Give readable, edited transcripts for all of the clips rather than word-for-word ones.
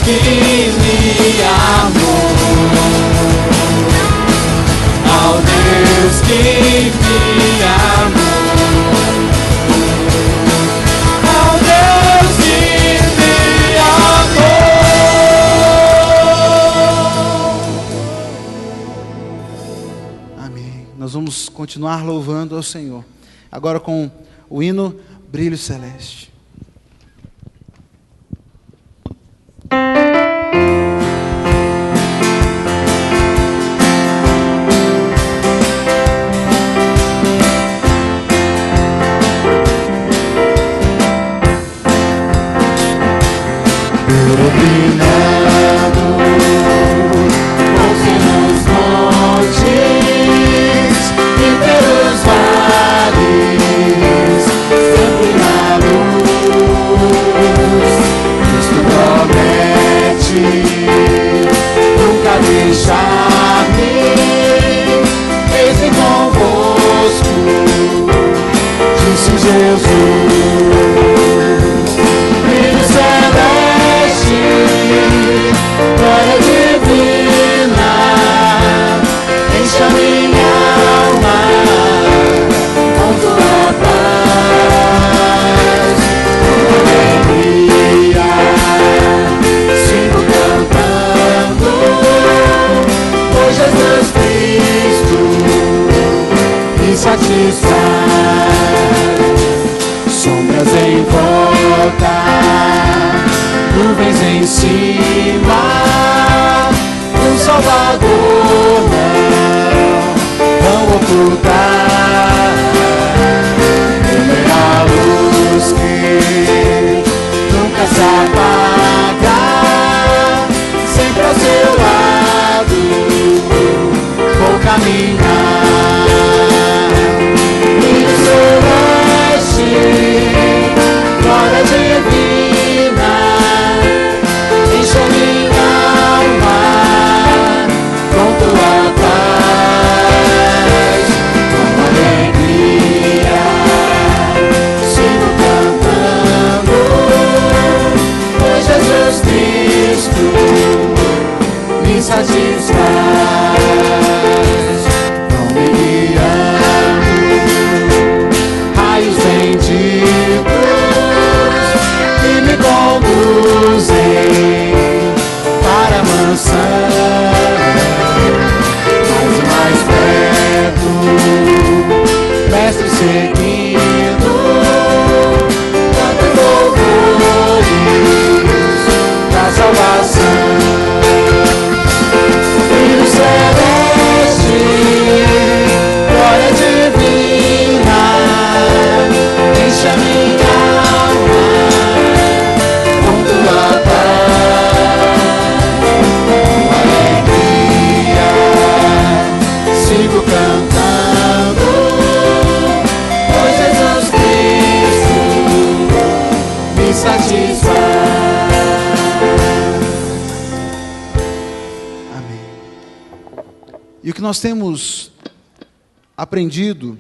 que me amou, ao Deus que me amou, ao Deus que me amou. Amém. Nós vamos continuar louvando ao Senhor. Agora com o hino Brilho Celeste. Sombras em volta, nuvens em cima, o Salvador não vão ocultar. Ele é a luz que nunca se apaga, sempre ao seu lado vou caminhar. Glória divina, enche minha alma com tua paz, com alegria, sigo cantando, pois Jesus Cristo me satisfaz. Vão me guiando, raios benditos que me conduzem para a mansão, mais e mais perto, mestre seguindo, canto louvores da salvação. Filho celeste, glória divina, enche a minha alma com tua paz, com alegria, sigo cantando, pois Jesus Cristo me satisfaz. Amém. E o que nós temos aprendido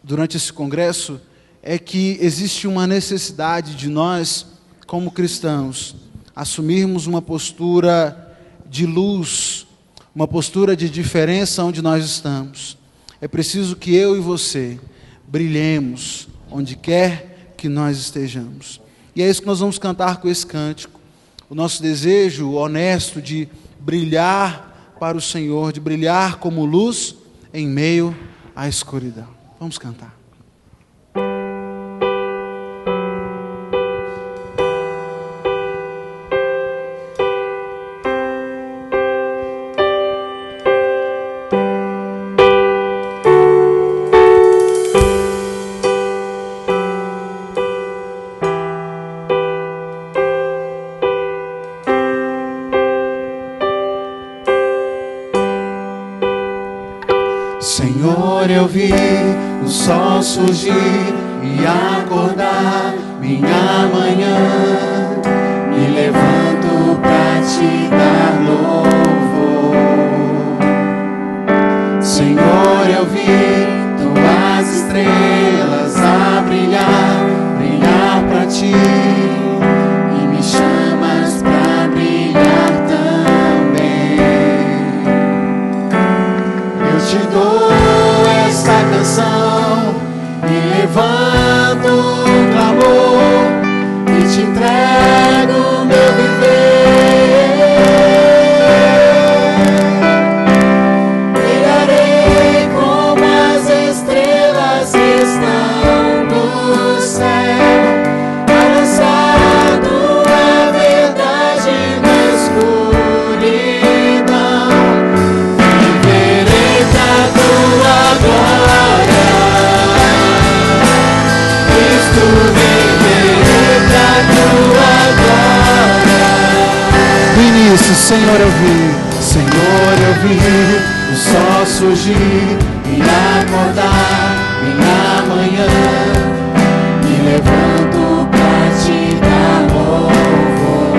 durante esse congresso é que existe uma necessidade de nós, como cristãos, assumirmos uma postura de luz, uma postura de diferença onde nós estamos. É preciso que eu e você brilhemos onde quer que nós estejamos. E é isso que nós vamos cantar com esse cântico. O nosso desejo honesto de brilhar para o Senhor, de brilhar como luz em meio à escuridão. Vamos cantar. Senhor, eu vi o sol surgir e acordar minha manhã. Me levanto pra te dar louvor. Senhor, eu vi tuas estrelas a brilhar, brilhar pra ti. E me chamas pra brilhar disse: Senhor, eu vi. Senhor, eu vi o sol surgir e acordar minha manhã. Me levanto pra te dar louvor.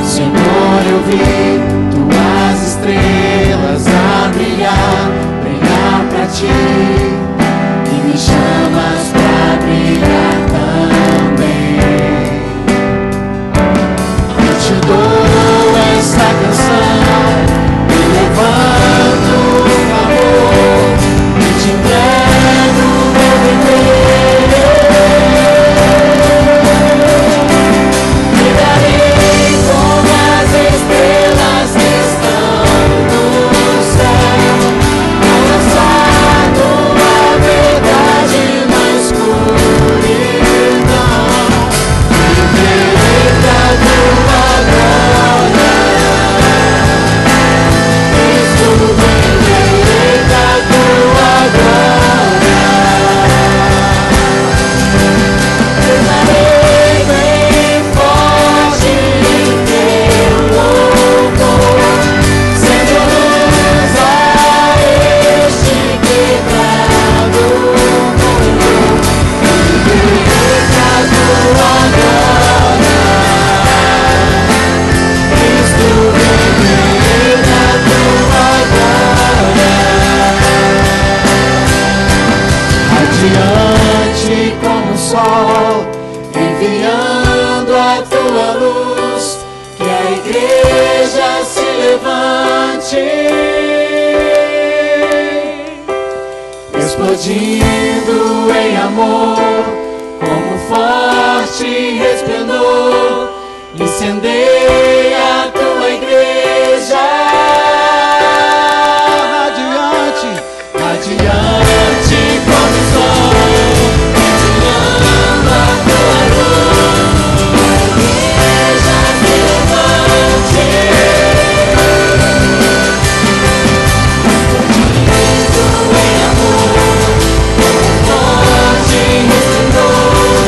Senhor, eu vi tuas estrelas a brilhar pra ti. E me chamas pra brilhar também. Eu te dou essa canção, me levanto no amor e te entrego meu viver. Me darei como as estrelas que estão no céu, ao lançar tua verdade na escuridão. Viverei pra tua glória, Cristo, viverei pra tua glória. Cantarei bem forte teu louvor, sendo luz a este quebrado mundo. Viverei pra tua glória, Cristo, viverei pra tua glória. Radiante como o sol, enviando a tua luz, que a igreja se levante, explodindo em amor, como forte resplendor, incendeia a tua igreja. Radiante, radiante como o sol, enviando a tua luz, que a igreja se levante, explodindo em amor, como forte resplendor,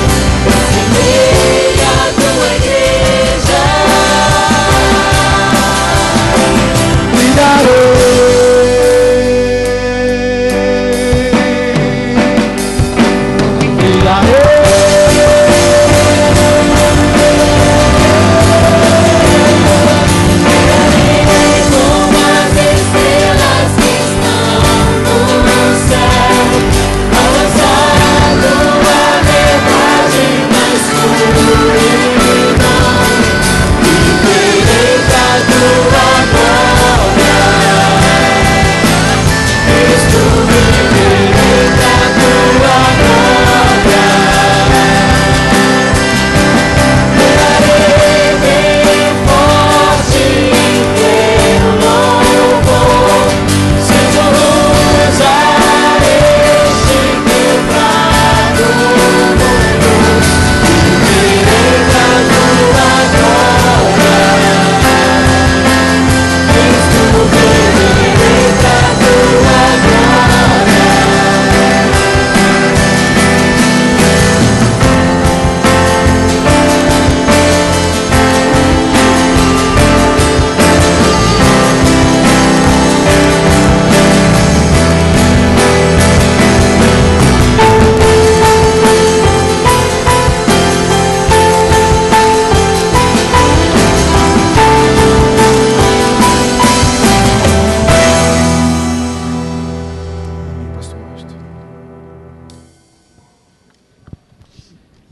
incendeia a tua igreja. Me darei, me darei. Como as estrelas que estão no céu, ao lançar tua verdade na escuridão. Viverei pra tua glória, Cristo, viverei pra tua glória. Cantarei bem forte teu louvor, sendo luz a este quebrado mundo. Viverei pra tua glória, Cristo, viverei pra tua glória.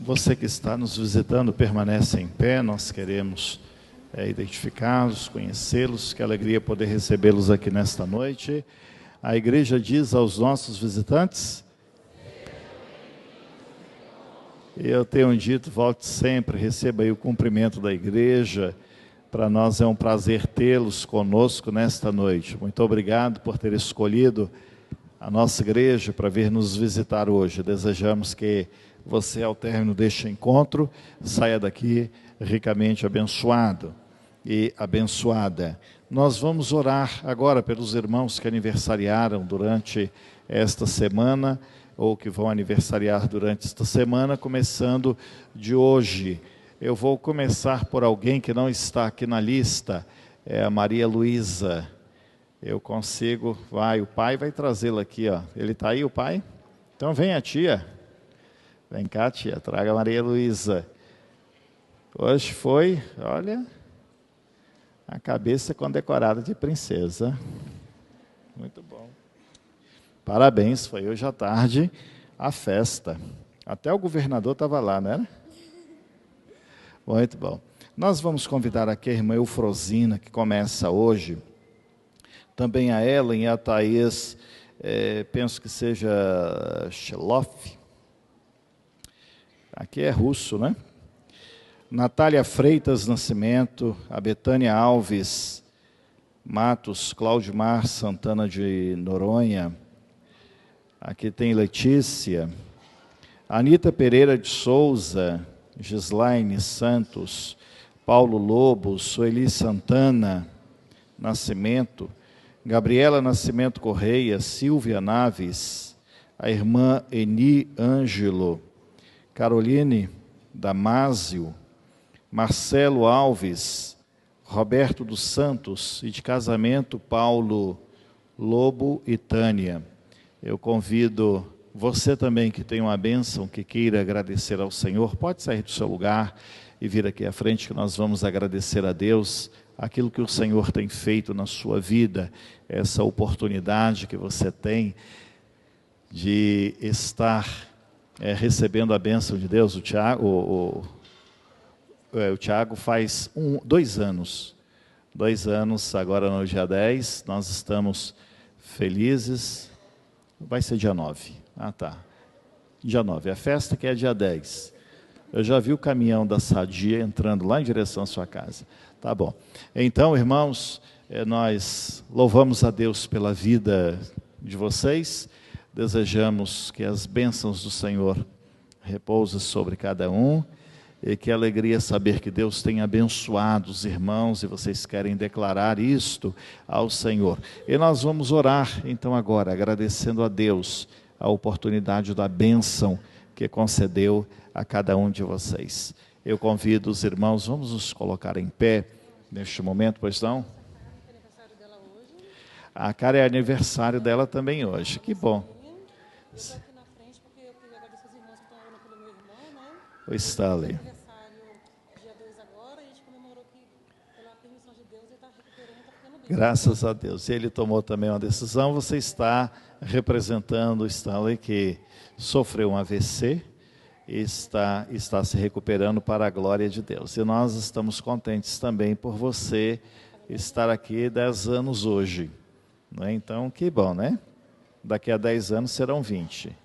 Você que está nos visitando, permanece em pé. Nós queremos identificá-los, conhecê-los. Que alegria poder recebê-los aqui nesta noite. A igreja diz aos nossos visitantes: eu tenho dito, volte sempre, receba aí o cumprimento da igreja. Para nós é um prazer tê-los conosco nesta noite. Muito obrigado por ter escolhido a nossa igreja para vir nos visitar hoje. Desejamos que você, ao término deste encontro, saia daqui ricamente abençoado e abençoada. Nós vamos orar agora pelos irmãos que aniversariaram durante esta semana, ou que vão aniversariar durante esta semana, começando de hoje. Eu vou começar por alguém que não está aqui na lista, é a Maria Luísa. Eu consigo, o pai vai trazê-la aqui, ó. Ele está aí, o pai? Então vem a tia. Vem cá, tia, traga a Maria Luísa. Hoje foi, olha, a cabeça condecorada de princesa. Muito bom. Parabéns, foi hoje à tarde a festa. Até o governador estava lá, né? Muito bom. Nós vamos convidar aqui a irmã Eufrosina, que começa hoje. Também a Ellen e a Thaís, penso que seja Sheloff. Aqui é russo, né? Natália Freitas Nascimento, a Betânia Alves Matos, Cláudio Mar Santana de Noronha. Aqui tem Letícia. Anita Pereira de Souza, Gislaine Santos, Paulo Lobo, Sueli Santana Nascimento, Gabriela Nascimento Correia, Silvia Naves, a irmã Eni Ângelo, Caroline Damásio, Marcelo Alves, Roberto dos Santos, e de casamento Paulo Lobo e Tânia. Eu convido você também que tem uma bênção, que queira agradecer ao Senhor, pode sair do seu lugar e vir aqui à frente que nós vamos agradecer a Deus aquilo que o Senhor tem feito na sua vida, essa oportunidade que você tem de estar recebendo a bênção de Deus. O Tiago faz 2 anos, 2 anos, agora no dia 10, nós estamos felizes, vai ser dia 9. Ah, tá. Dia 9, a festa que é dia 10. Eu já vi o caminhão da Sadia entrando lá em direção à sua casa. Tá bom. Então, irmãos, nós louvamos a Deus pela vida de vocês. Desejamos que as bênçãos do Senhor repousem sobre cada um. E que alegria saber que Deus tem abençoado os irmãos e vocês querem declarar isto ao Senhor. E nós vamos orar, então, agora, agradecendo a Deus a oportunidade da bênção que concedeu a cada um de vocês. Eu convido os irmãos, vamos nos colocar em pé neste momento, pois não? A Cara é aniversário dela também hoje, que bom. O Stanley. Graças a Deus. Ele tomou também uma decisão. Você está representando o Stanley, que sofreu um AVC e está se recuperando para a glória de Deus. E nós estamos contentes também por você estar aqui 10 anos hoje. Não é? Então, que bom, né? Daqui a 10 anos serão 20.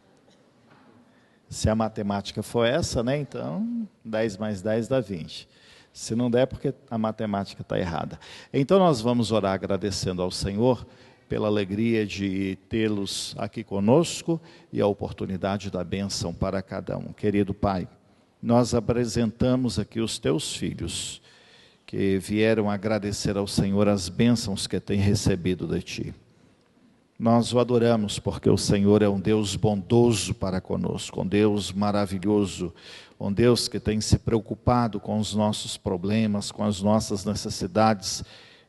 Se a matemática for essa, né? Então, 10 mais 10 dá 20. Se não der, porque a matemática está errada. Então, nós vamos orar agradecendo ao Senhor pela alegria de tê-los aqui conosco e a oportunidade da bênção para cada um. Querido Pai, nós apresentamos aqui os teus filhos, que vieram agradecer ao Senhor as bênçãos que têm recebido de Ti. Nós o adoramos porque o Senhor é um Deus bondoso para conosco, um Deus maravilhoso, um Deus que tem se preocupado com os nossos problemas, com as nossas necessidades,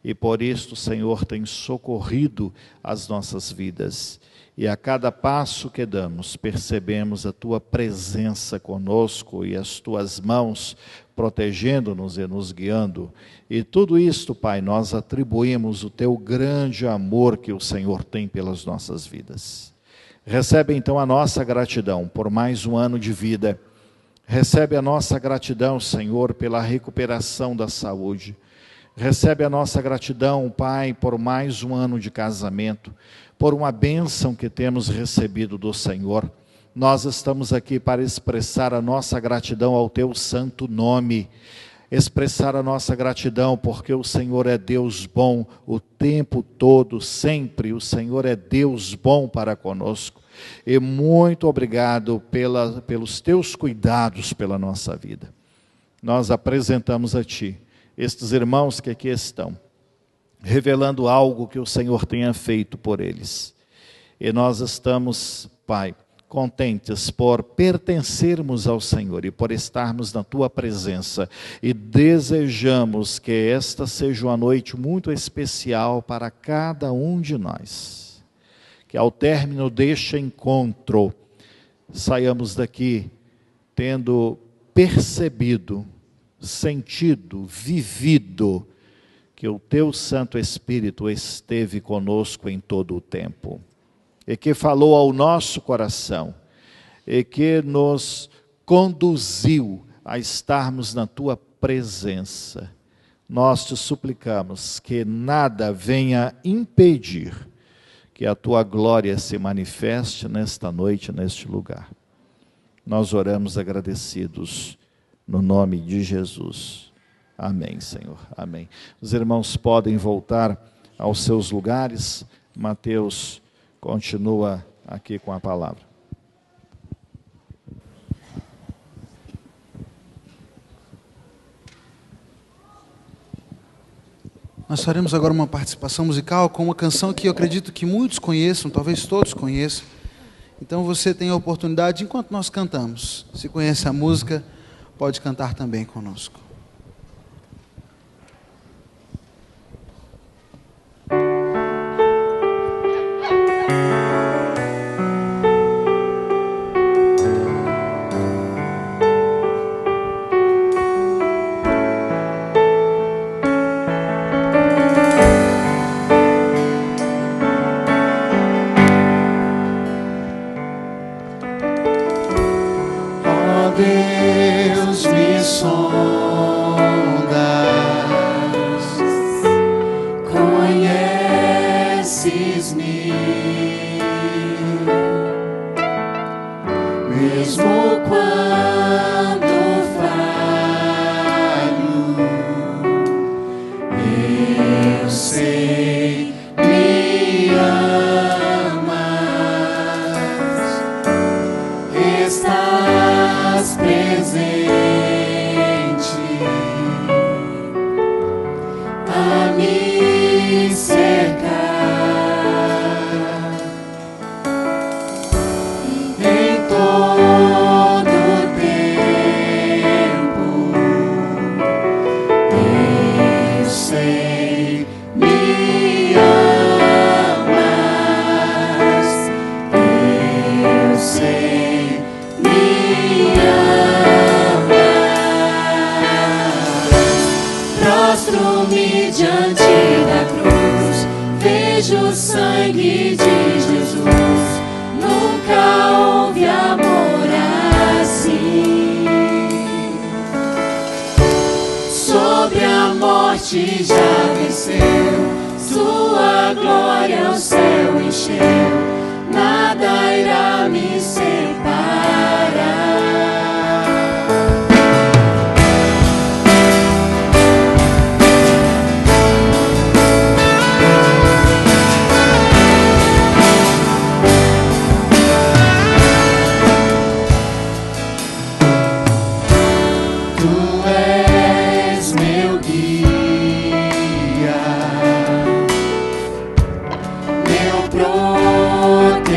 e por isso o Senhor tem socorrido as nossas vidas. E a cada passo que damos, percebemos a Tua presença conosco e as Tuas mãos protegendo-nos e nos guiando. E tudo isto, Pai, nós atribuímos o Teu grande amor que o Senhor tem pelas nossas vidas. Recebe então a nossa gratidão por mais um ano de vida. Recebe a nossa gratidão, Senhor, pela recuperação da saúde. Recebe a nossa gratidão, Pai, por mais um ano de casamento, por uma bênção que temos recebido do Senhor. Nós estamos aqui para expressar a nossa gratidão ao Teu santo nome, expressar a nossa gratidão porque o Senhor é Deus bom o tempo todo, sempre. O Senhor é Deus bom para conosco. E muito obrigado pelos Teus cuidados pela nossa vida. Nós apresentamos a Ti estes irmãos que aqui estão, revelando algo que o Senhor tenha feito por eles. E nós estamos, Pai, contentes por pertencermos ao Senhor e por estarmos na Tua presença. E desejamos que esta seja uma noite muito especial para cada um de nós. Que ao término deste encontro, saiamos daqui tendo percebido, sentido, vivido, que o Teu Santo Espírito esteve conosco em todo o tempo, e que falou ao nosso coração, e que nos conduziu a estarmos na Tua presença. Nós Te suplicamos que nada venha impedir que a Tua glória se manifeste nesta noite, neste lugar. Nós oramos agradecidos, no nome de Jesus. Amém, Senhor. Amém. Os irmãos podem voltar aos seus lugares. Mateus continua aqui com a palavra. Nós faremos agora uma participação musical com uma canção que eu acredito que muitos conheçam, talvez todos conheçam. Então você tem a oportunidade, enquanto nós cantamos, se conhece a música, pode cantar também conosco. Deus me sondas, conheces-me, mesmo quando falho, eu sei, me amas, estás presente a me cercar em todo tempo. Eu sei, me amas, eu sei, me amas. Prostro-me diante da cruz, vejo o sangue de Jesus. Nunca houve amor assim. Sobre a morte já venceu, sua glória o céu encheu, nada irá me separar. Tu és meu guia, meu protetor.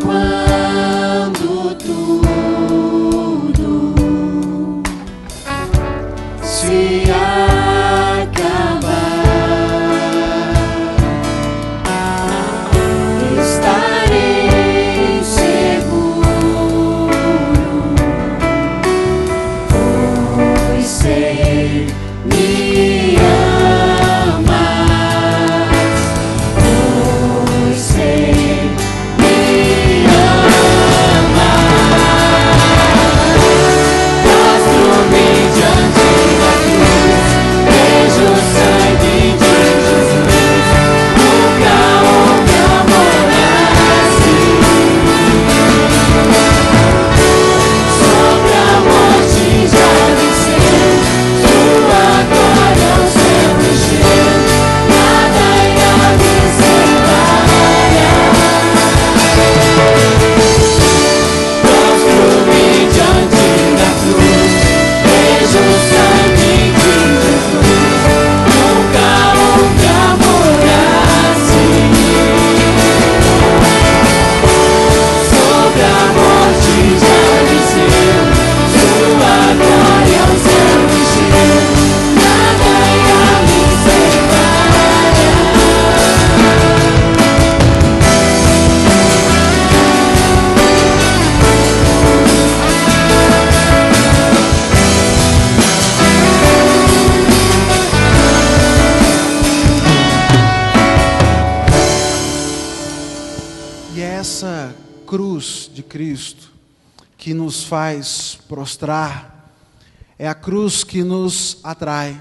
quando tudo se acabar, estarei seguro, pois sei me amas, pois sei me amas. Mostro-me diante da cruz, vejo o sangue de Jesus, nunca houve amor assim. Sobre a morte já venceu, sua glória ao céu encheu, nada irá me separar. Mostro-me diante da cruz, vejo o sangue de Jesus, nunca houve amor assim. Sobre a morte já venceu, sua glória ao céu encheu, nada irá me separar. E é essa cruz de Cristo que nos faz prostrar, é a cruz que nos atrai,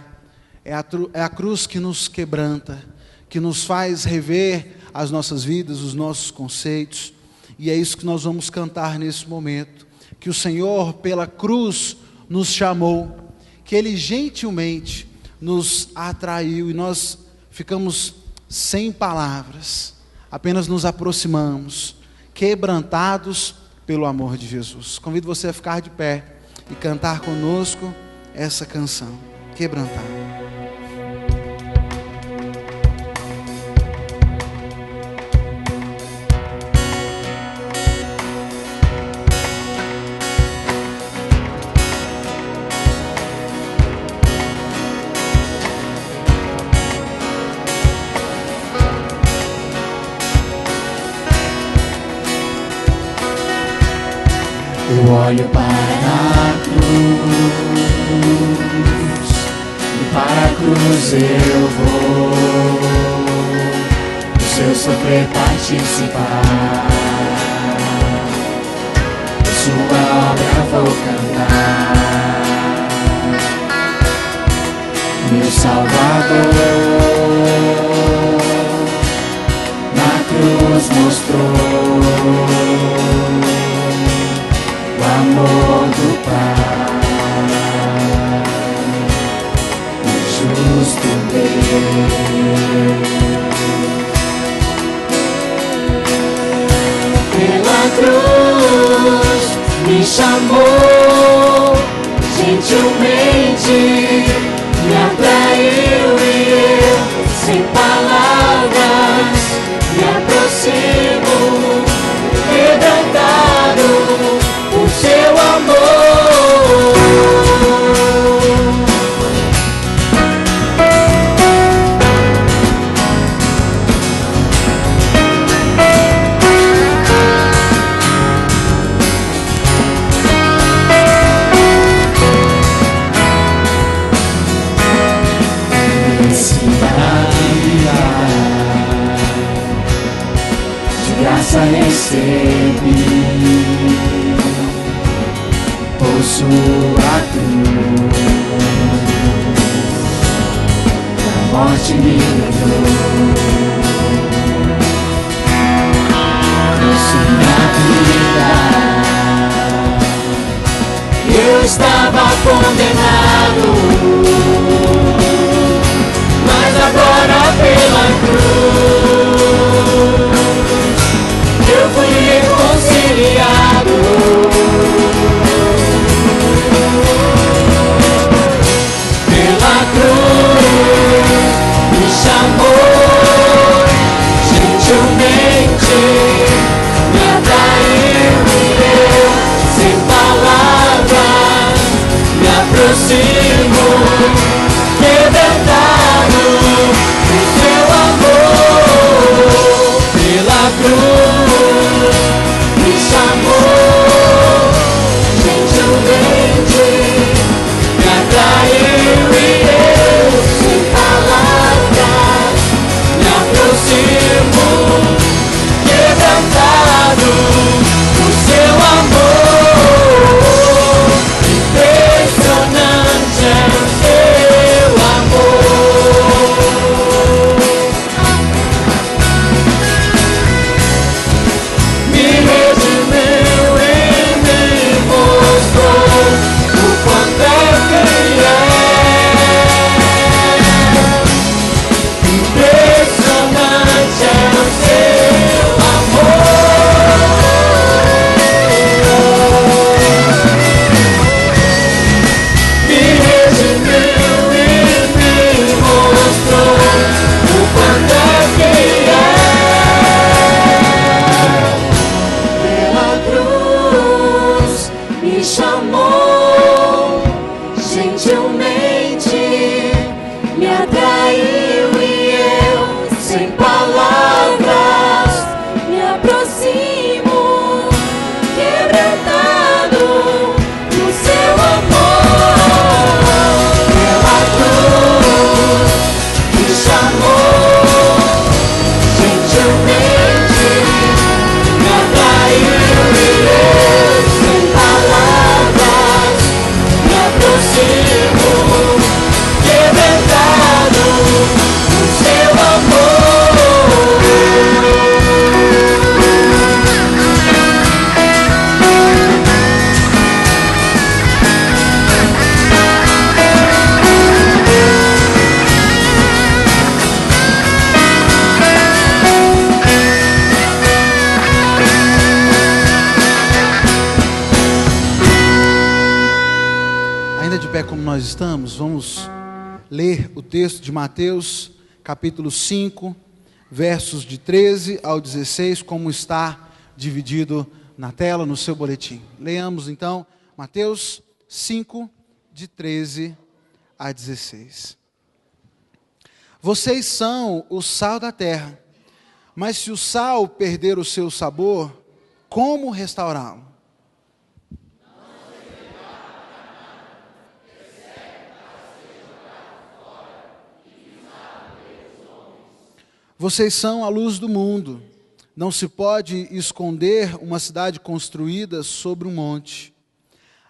é a cruz que nos quebranta, que nos faz rever as nossas vidas, os nossos conceitos, e é isso que nós vamos cantar nesse momento, que o Senhor pela cruz nos chamou, que Ele gentilmente nos atraiu e nós ficamos sem palavras, apenas nos aproximamos, quebrantados pelo amor de Jesus. Convido você a ficar de pé e cantar conosco essa canção, Quebrantado. Eu olho para a cruz, e para a cruz eu vou, do seu sofrer participar, da sua obra vou cantar. Meu Salvador na cruz mostrou o amor do Pai, o justo Deus. Pela cruz me chamou, gentilmente me atraiu e eu, sem palavras, me aproximo, quebrantado por seu amor. De graça recebi por sua cruz, da morte me livrou, trouxe minha vida. Eu estava condenado, mas agora pela cruz eu fui reconciliado. Pela cruz me chamou, gentilmente me atraiu. pé como nós estamos, vamos ler o texto de Mateus, capítulo 5, versos de 13 ao 16, como está dividido na tela, no seu boletim. Leamos então Mateus 5, de 13 a 16. Vocês são o sal da terra, mas se o sal perder o seu sabor, como restaurá-lo? Vocês são a luz do mundo. Não se pode esconder uma cidade construída sobre um monte.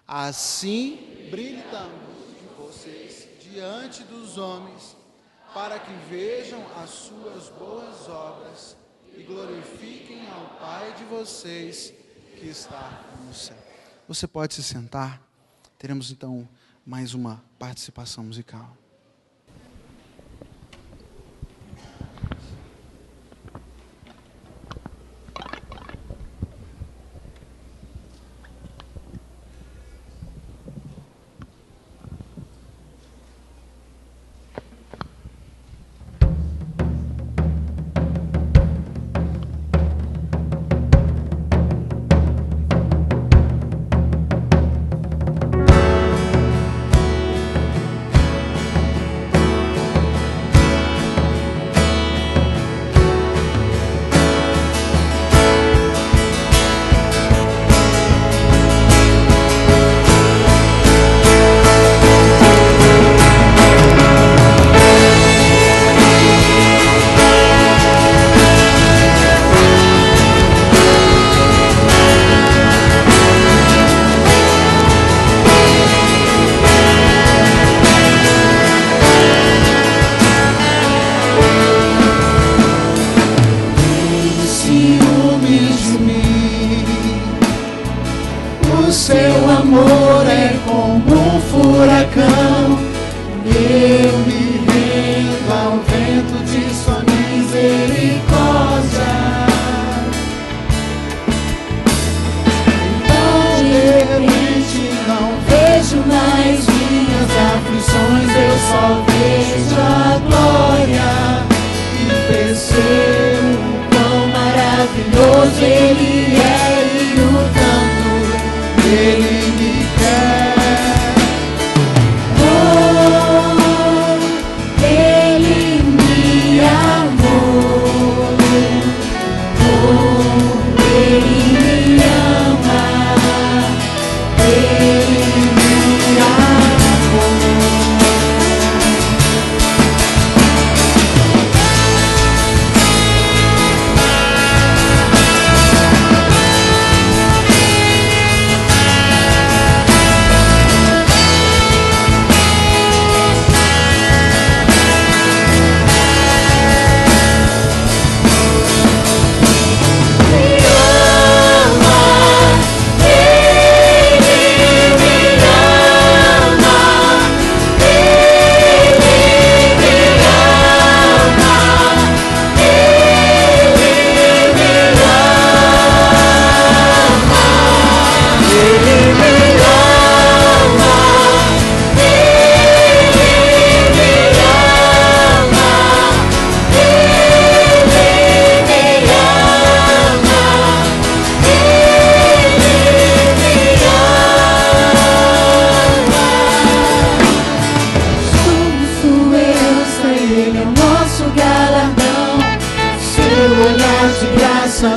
Assim brilhe a luz de vocês diante dos homens, para que vejam as suas boas obras e glorifiquem ao Pai de vocês que está no céu. Você pode se sentar. Teremos então mais uma participação musical.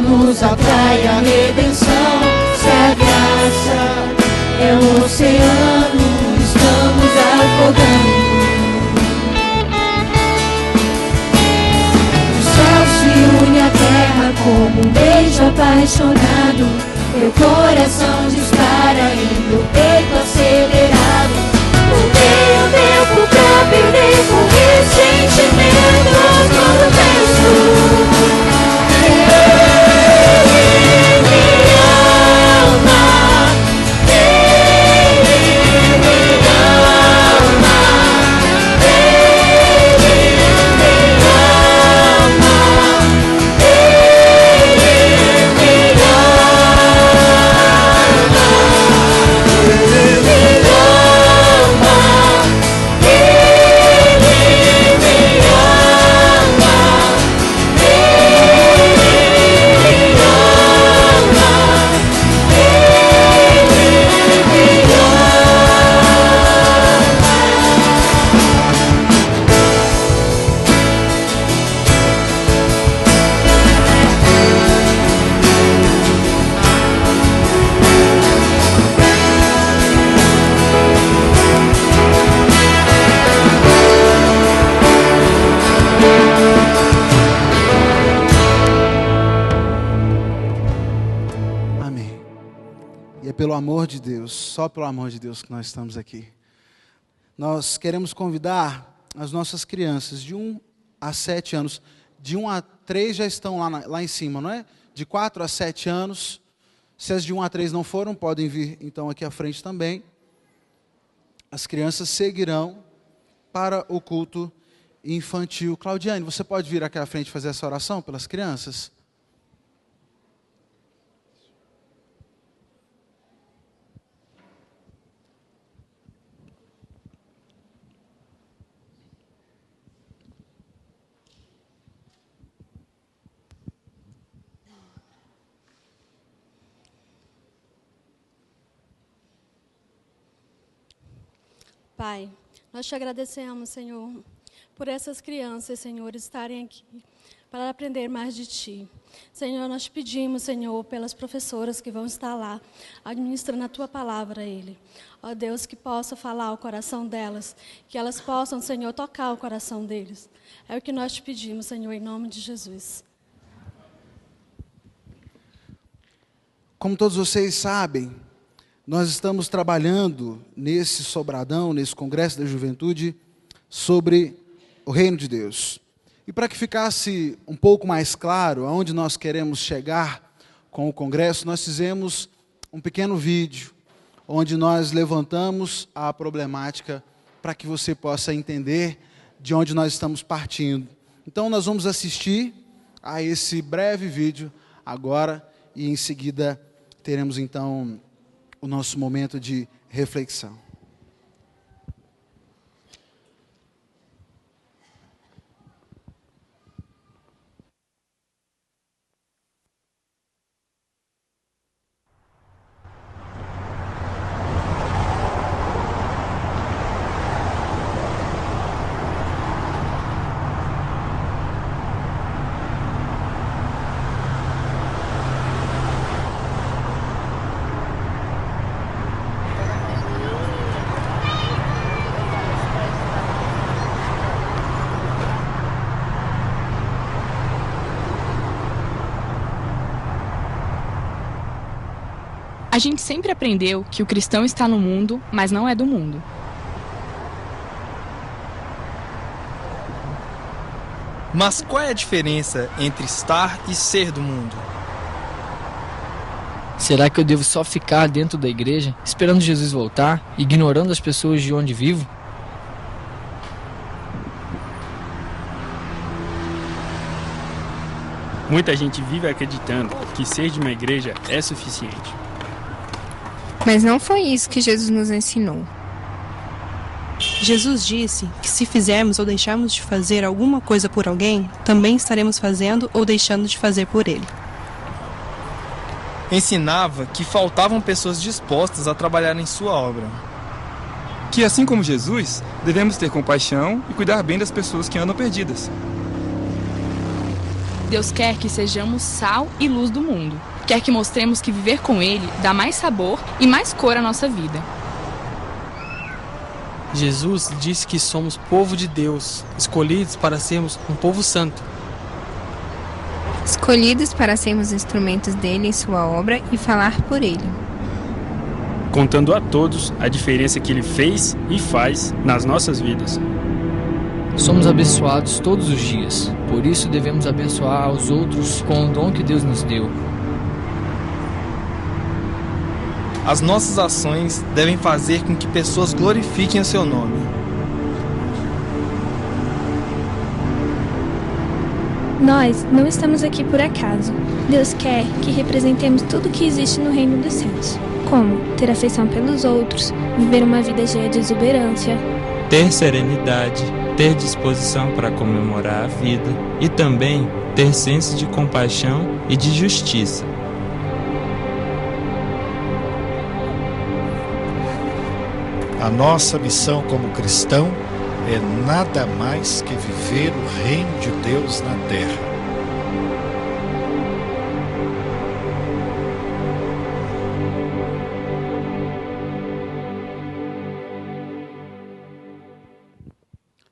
Nos atrai a redenção. Se a graça é um oceano, estamos afogando. O céu se une à terra como um beijo apaixonado. Meu coração dispara e meu peito acelerado. Mudei o tempo pra perder com ressentimentos quando penso. Ele me ama. E é pelo amor de Deus, só pelo amor de Deus que nós estamos aqui. Nós queremos convidar as nossas crianças de 1 a 7 anos. De 1 a 3 já estão lá em cima, não é? De 4 a 7 anos. Se as de 1 a 3 não foram, podem vir então aqui à frente também. As crianças seguirão para o culto infantil. Claudiane, você pode vir aqui à frente fazer essa oração pelas crianças? Pai, nós te agradecemos, Senhor, por essas crianças, Senhor, estarem aqui para aprender mais de Ti. Senhor, nós te pedimos, Senhor, pelas professoras que vão estar lá, administrando a Tua palavra a Ele. Ó Deus, que possa falar ao coração delas, que elas possam, Senhor, tocar o coração deles. É o que nós te pedimos, Senhor, em nome de Jesus. Como todos vocês sabem, nós estamos trabalhando nesse Sobradão, nesse Congresso da Juventude, sobre o Reino de Deus. E para que ficasse um pouco mais claro aonde nós queremos chegar com o Congresso, nós fizemos um pequeno vídeo, onde nós levantamos a problemática para que você possa entender de onde nós estamos partindo. Então nós vamos assistir a esse breve vídeo agora e em seguida teremos então o nosso momento de reflexão. A gente sempre aprendeu que o cristão está no mundo, mas não é do mundo. Mas qual é a diferença entre estar e ser do mundo? Será que eu devo só ficar dentro da igreja, esperando Jesus voltar, ignorando as pessoas de onde vivo? Muita gente vive acreditando que ser de uma igreja é suficiente. Mas não foi isso que Jesus nos ensinou. Jesus disse que se fizermos ou deixarmos de fazer alguma coisa por alguém, também estaremos fazendo ou deixando de fazer por ele. Ensinava que faltavam pessoas dispostas a trabalhar em sua obra. Que assim como Jesus, devemos ter compaixão e cuidar bem das pessoas que andam perdidas. Deus quer que sejamos sal e luz do mundo. Quer que mostremos que viver com Ele dá mais sabor e mais cor à nossa vida. Jesus disse que somos povo de Deus, escolhidos para sermos um povo santo. Escolhidos para sermos instrumentos dele em sua obra e falar por ele. Contando a todos a diferença que Ele fez e faz nas nossas vidas. Somos abençoados todos os dias, por isso devemos abençoar aos outros com o dom que Deus nos deu. As nossas ações devem fazer com que pessoas glorifiquem o seu nome. Nós não estamos aqui por acaso. Deus quer que representemos tudo que existe no reino dos céus. Como ter afeição pelos outros, viver uma vida cheia de exuberância, ter serenidade, ter disposição para comemorar a vida e também ter senso de compaixão e de justiça. A nossa missão como cristão é nada mais que viver o reino de Deus na terra.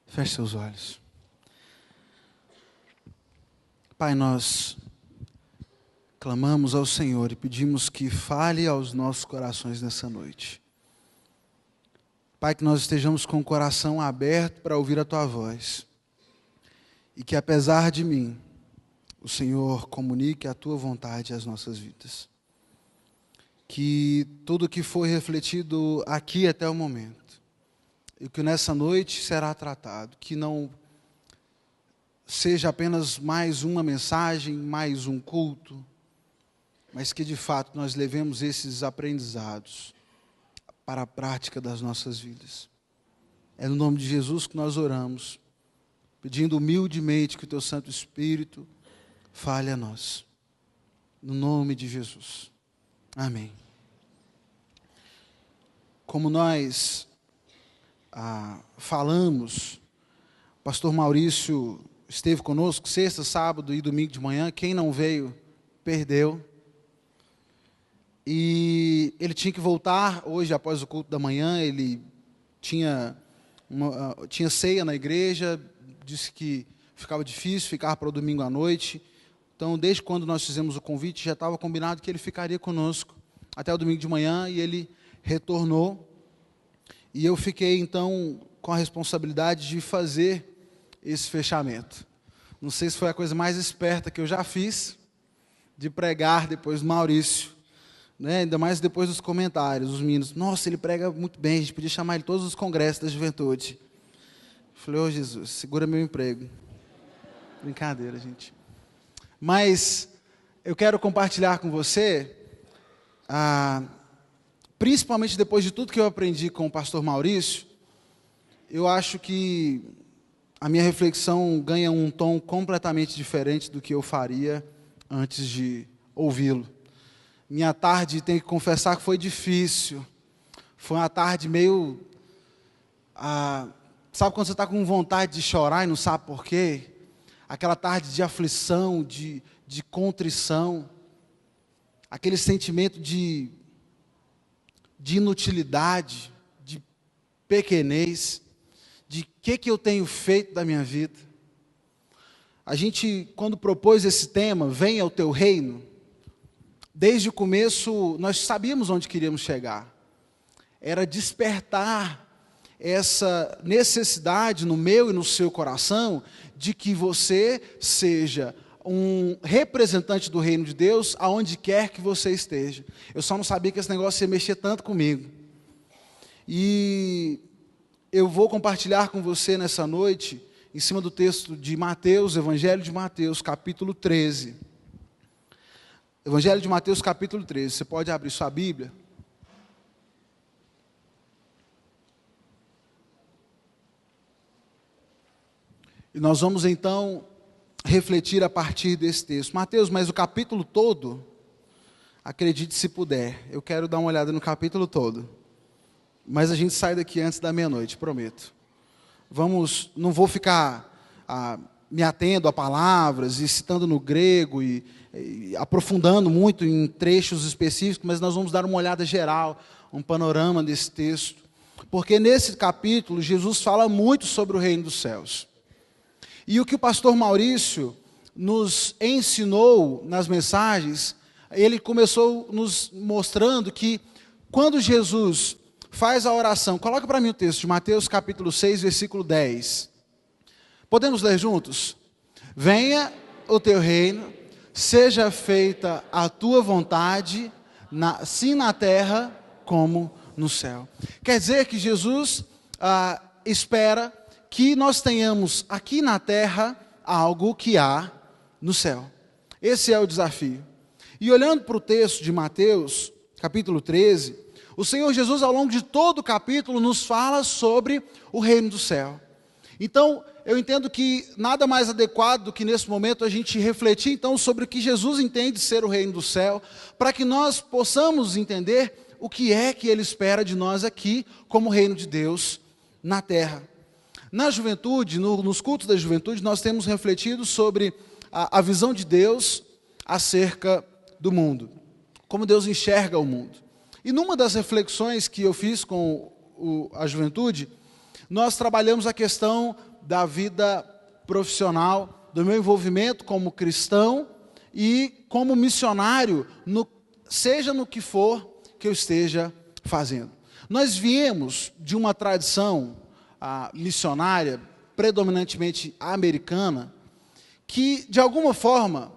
Feche seus olhos. Pai, nós clamamos ao Senhor e pedimos que fale aos nossos corações nessa noite. Pai, que nós estejamos com o coração aberto para ouvir a Tua voz. E que, apesar de mim, o Senhor comunique a Tua vontade às nossas vidas. Que tudo que foi refletido aqui até o momento, e que nessa noite será tratado, que não seja apenas mais uma mensagem, mais um culto, mas que de fato nós levemos esses aprendizados para a prática das nossas vidas. É no nome de Jesus que nós oramos, pedindo humildemente que o Teu Santo Espírito fale a nós. No nome de Jesus. Amém. Como nós falamos, o pastor Maurício esteve conosco sexta, sábado e domingo de manhã. Quem não veio, perdeu. E ele tinha que voltar hoje após o culto da manhã. Ele tinha ceia na igreja, disse que ficava difícil ficar para o domingo à noite. Então, desde quando nós fizemos o convite, já estava combinado que ele ficaria conosco até o domingo de manhã, e ele retornou. E eu fiquei, então, com a responsabilidade de fazer esse fechamento. Não sei se foi a coisa mais esperta que eu já fiz, de pregar depois do Maurício. Né? Ainda mais depois dos comentários, os meninos, nossa, ele prega muito bem, a gente podia chamar ele todos os congressos da juventude. Eu falei, ô Jesus, segura meu emprego. Brincadeira, gente. Mas eu quero compartilhar com você, principalmente depois de tudo que eu aprendi com o pastor Maurício, eu acho que a minha reflexão ganha um tom completamente diferente do que eu faria antes de ouvi-lo. Minha tarde, tenho que confessar que foi difícil. Foi uma tarde meio... sabe quando você está com vontade de chorar e não sabe por quê? Aquela tarde de aflição, de contrição. Aquele sentimento de inutilidade, de pequenez. De que eu tenho feito da minha vida. A gente, quando propôs esse tema, venha ao teu reino, desde o começo, nós sabíamos onde queríamos chegar. Era despertar essa necessidade no meu e no seu coração de que você seja um representante do reino de Deus aonde quer que você esteja. Eu só não sabia que esse negócio ia mexer tanto comigo. E eu vou compartilhar com você nessa noite, em cima do texto de Mateus, Evangelho de Mateus, capítulo 13. Evangelho de Mateus, capítulo 13. Você pode abrir sua Bíblia. E nós vamos, então, refletir a partir desse texto. Mateus, mas o capítulo todo, acredite se puder. Eu quero dar uma olhada no capítulo todo. Mas a gente sai daqui antes da meia-noite, prometo. Não vou ficar me atendo a palavras e citando no grego e aprofundando muito em trechos específicos, mas nós vamos dar uma olhada geral, um panorama desse texto. Porque nesse capítulo, Jesus fala muito sobre o reino dos céus. E o que o pastor Maurício nos ensinou nas mensagens, ele começou nos mostrando que quando Jesus faz a oração, coloca para mim o texto de Mateus capítulo 6, versículo 10. Podemos ler juntos? Venha o teu reino, seja feita a tua vontade, assim na terra como no céu. Quer dizer que Jesus espera que nós tenhamos aqui na terra algo que há no céu. Esse é o desafio. E olhando para o texto de Mateus, capítulo 13, o Senhor Jesus, ao longo de todo o capítulo, nos fala sobre o reino do céu. Então, eu entendo que nada mais adequado do que nesse momento a gente refletir então sobre o que Jesus entende ser o reino do céu, para que nós possamos entender o que é que Ele espera de nós aqui, como reino de Deus na terra. Na juventude, nos cultos da juventude, nós temos refletido sobre a visão de Deus acerca do mundo, como Deus enxerga o mundo. E numa das reflexões que eu fiz com a juventude, nós trabalhamos a questão da vida profissional, do meu envolvimento como cristão e como missionário, seja no que for que eu esteja fazendo. Nós viemos de uma tradição missionária, predominantemente americana, que, de alguma forma,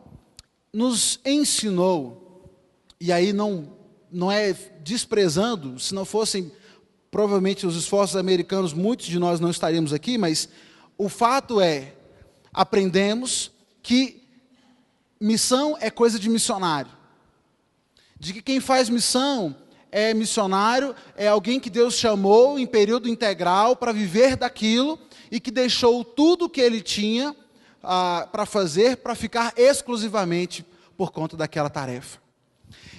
nos ensinou, e aí não é desprezando, se não fossem provavelmente os esforços americanos, muitos de nós não estaríamos aqui, mas o fato é, aprendemos que missão é coisa de missionário, de que quem faz missão é missionário, é alguém que Deus chamou em período integral para viver daquilo e que deixou tudo o que ele tinha para fazer, para ficar exclusivamente por conta daquela tarefa.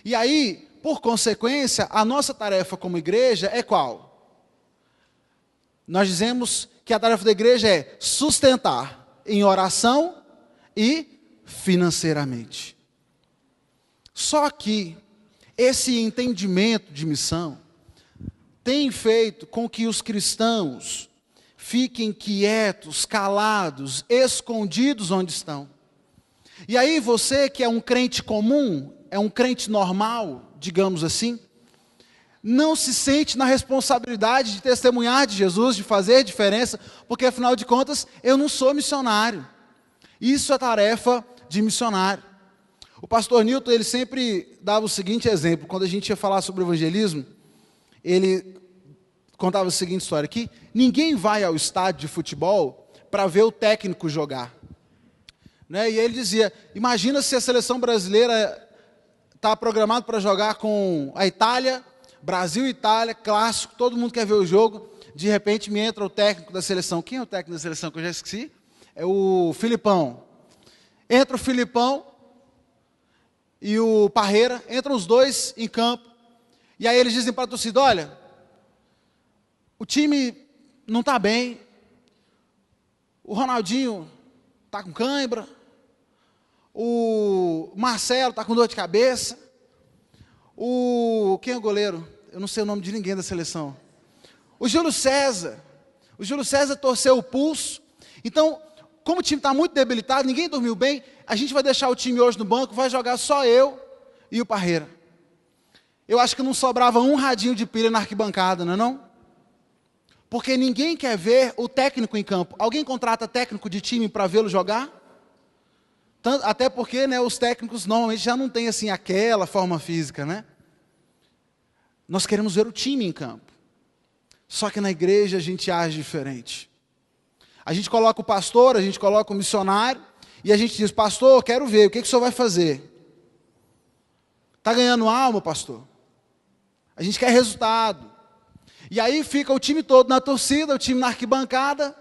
E aí, por consequência, a nossa tarefa como igreja é qual? Nós dizemos que a tarefa da igreja é sustentar em oração e financeiramente. Só que esse entendimento de missão tem feito com que os cristãos fiquem quietos, calados, escondidos onde estão. E aí você que é um crente comum, é um crente normal, digamos assim, não se sente na responsabilidade de testemunhar de Jesus, de fazer diferença, porque afinal de contas eu não sou missionário. Isso é tarefa de missionário. O pastor Newton, ele sempre dava o seguinte exemplo, quando a gente ia falar sobre o evangelismo, ele contava a seguinte história aqui: ninguém vai ao estádio de futebol para ver o técnico jogar. Né? E ele dizia, imagina se a seleção brasileira está programada para jogar com a Itália, Brasil e Itália, clássico, todo mundo quer ver o jogo, de repente me entra o técnico da seleção. Quem é o técnico da seleção que eu já esqueci? É o Filipão. Entra o Filipão e o Parreira, entram os dois em campo, e aí eles dizem para a torcida, olha, o time não está bem, o Ronaldinho está com cãibra, o Marcelo está com dor de cabeça, quem é o goleiro? Eu não sei o nome de ninguém da seleção. O Júlio César torceu o pulso. Então, como o time está muito debilitado, ninguém dormiu bem, a gente vai deixar o time hoje no banco, vai jogar só eu e o Parreira. Eu acho que não sobrava um radinho de pilha na arquibancada, não é não? Porque ninguém quer ver o técnico em campo. Alguém contrata técnico de time para vê-lo jogar? Até porque, né, os técnicos normalmente já não têm assim, aquela forma física, né? Nós queremos ver o time em campo. Só que na igreja a gente age diferente. A gente coloca o pastor, a gente coloca o missionário, e a gente diz, pastor, quero ver, o que o senhor vai fazer? Está ganhando alma, pastor? A gente quer resultado. E aí fica o time todo na torcida, o time na arquibancada,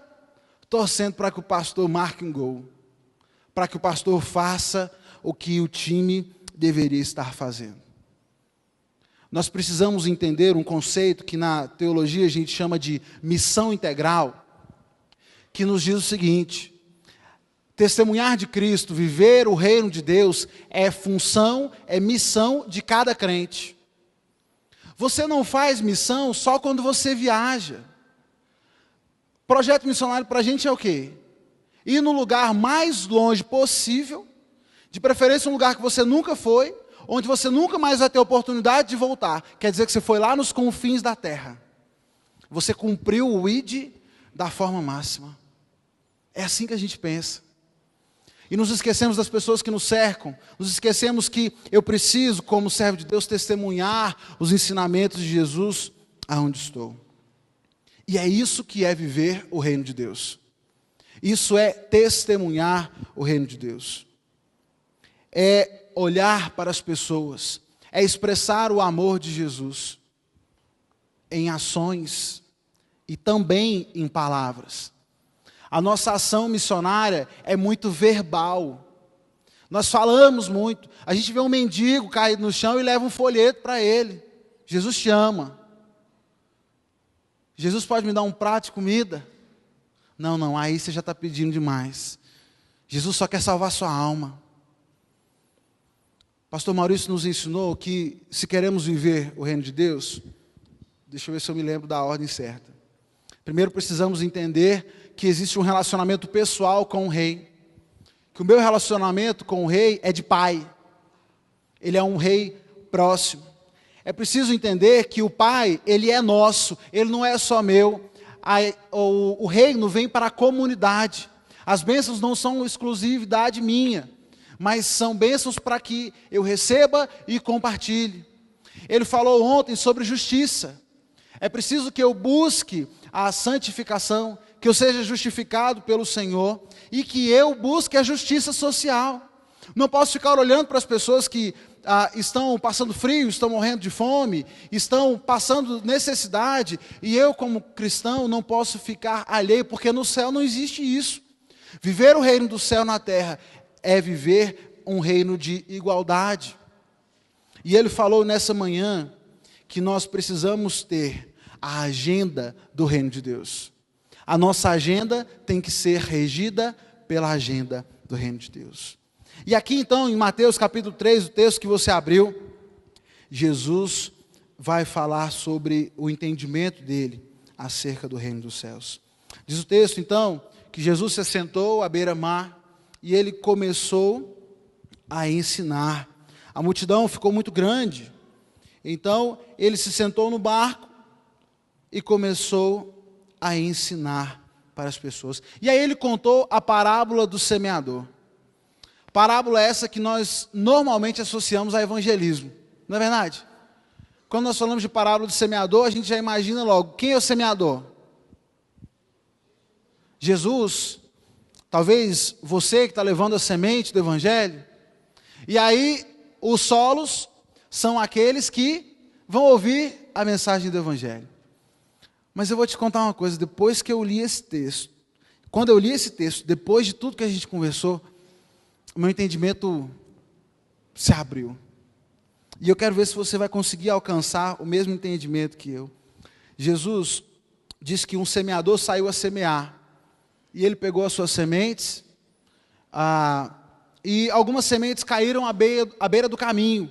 torcendo para que o pastor marque um gol. Para que o pastor faça o que o time deveria estar fazendo. Nós precisamos entender um conceito que na teologia a gente chama de missão integral, que nos diz o seguinte: testemunhar de Cristo, viver o reino de Deus, é função, é missão de cada crente. Você não faz missão só quando você viaja. Projeto missionário para a gente é o quê? Ir no lugar mais longe possível, de preferência um lugar que você nunca foi, onde você nunca mais vai ter oportunidade de voltar. Quer dizer que você foi lá nos confins da terra. Você cumpriu o ID da forma máxima. É assim que a gente pensa. E nos esquecemos das pessoas que nos cercam, nos esquecemos que eu preciso, como servo de Deus, testemunhar os ensinamentos de Jesus aonde estou. E é isso que é viver o reino de Deus. Isso é testemunhar o reino de Deus. É olhar para as pessoas, é expressar o amor de Jesus em ações e também em palavras. A nossa ação missionária é muito verbal. Nós falamos muito. A gente vê um mendigo caído no chão e leva um folheto para ele. Jesus te ama. Jesus pode me dar um prato de comida? Não, aí você já está pedindo demais. Jesus só quer salvar sua alma. Pastor Maurício nos ensinou que se queremos viver o reino de Deus, deixa eu ver se eu me lembro da ordem certa. Primeiro precisamos entender que existe um relacionamento pessoal com o rei. que o meu relacionamento com o rei é de pai. Ele é um rei próximo. É preciso entender que o pai, ele é nosso, ele não é só meu. O reino vem para a comunidade. As bênçãos não são exclusividade minha, mas são bênçãos para que eu receba e compartilhe. Ele falou ontem sobre justiça. É preciso que eu busque a santificação, que eu seja justificado pelo Senhor e que eu busque a justiça social. Não posso ficar olhando para as pessoas que estão passando frio, estão morrendo de fome, estão passando necessidade, e eu, como cristão, não posso ficar alheio, porque no céu não existe isso. Viver o reino do céu na terra é viver um reino de igualdade. E ele falou nessa manhã que nós precisamos ter a agenda do reino de Deus. A nossa agenda tem que ser regida pela agenda do reino de Deus. E aqui então, em Mateus capítulo 3, o texto que você abriu, Jesus vai falar sobre o entendimento dele acerca do reino dos céus. Diz o texto então, que Jesus se sentou à beira-mar e ele começou a ensinar. A multidão ficou muito grande, então ele se sentou no barco e começou a ensinar para as pessoas. E aí ele contou a parábola do semeador. Parábola essa que nós normalmente associamos a evangelismo, não é verdade? Quando nós falamos de parábola do semeador, a gente já imagina logo, quem é o semeador? Jesus, talvez você que está levando a semente do evangelho, e aí os solos são aqueles que vão ouvir a mensagem do evangelho. Mas eu vou te contar uma coisa, depois que eu li esse texto, quando eu li esse texto, depois de tudo que a gente conversou, o meu entendimento se abriu. E eu quero ver se você vai conseguir alcançar o mesmo entendimento que eu. Jesus disse que um semeador saiu a semear. E ele pegou as suas sementes, e algumas sementes caíram à beira do caminho.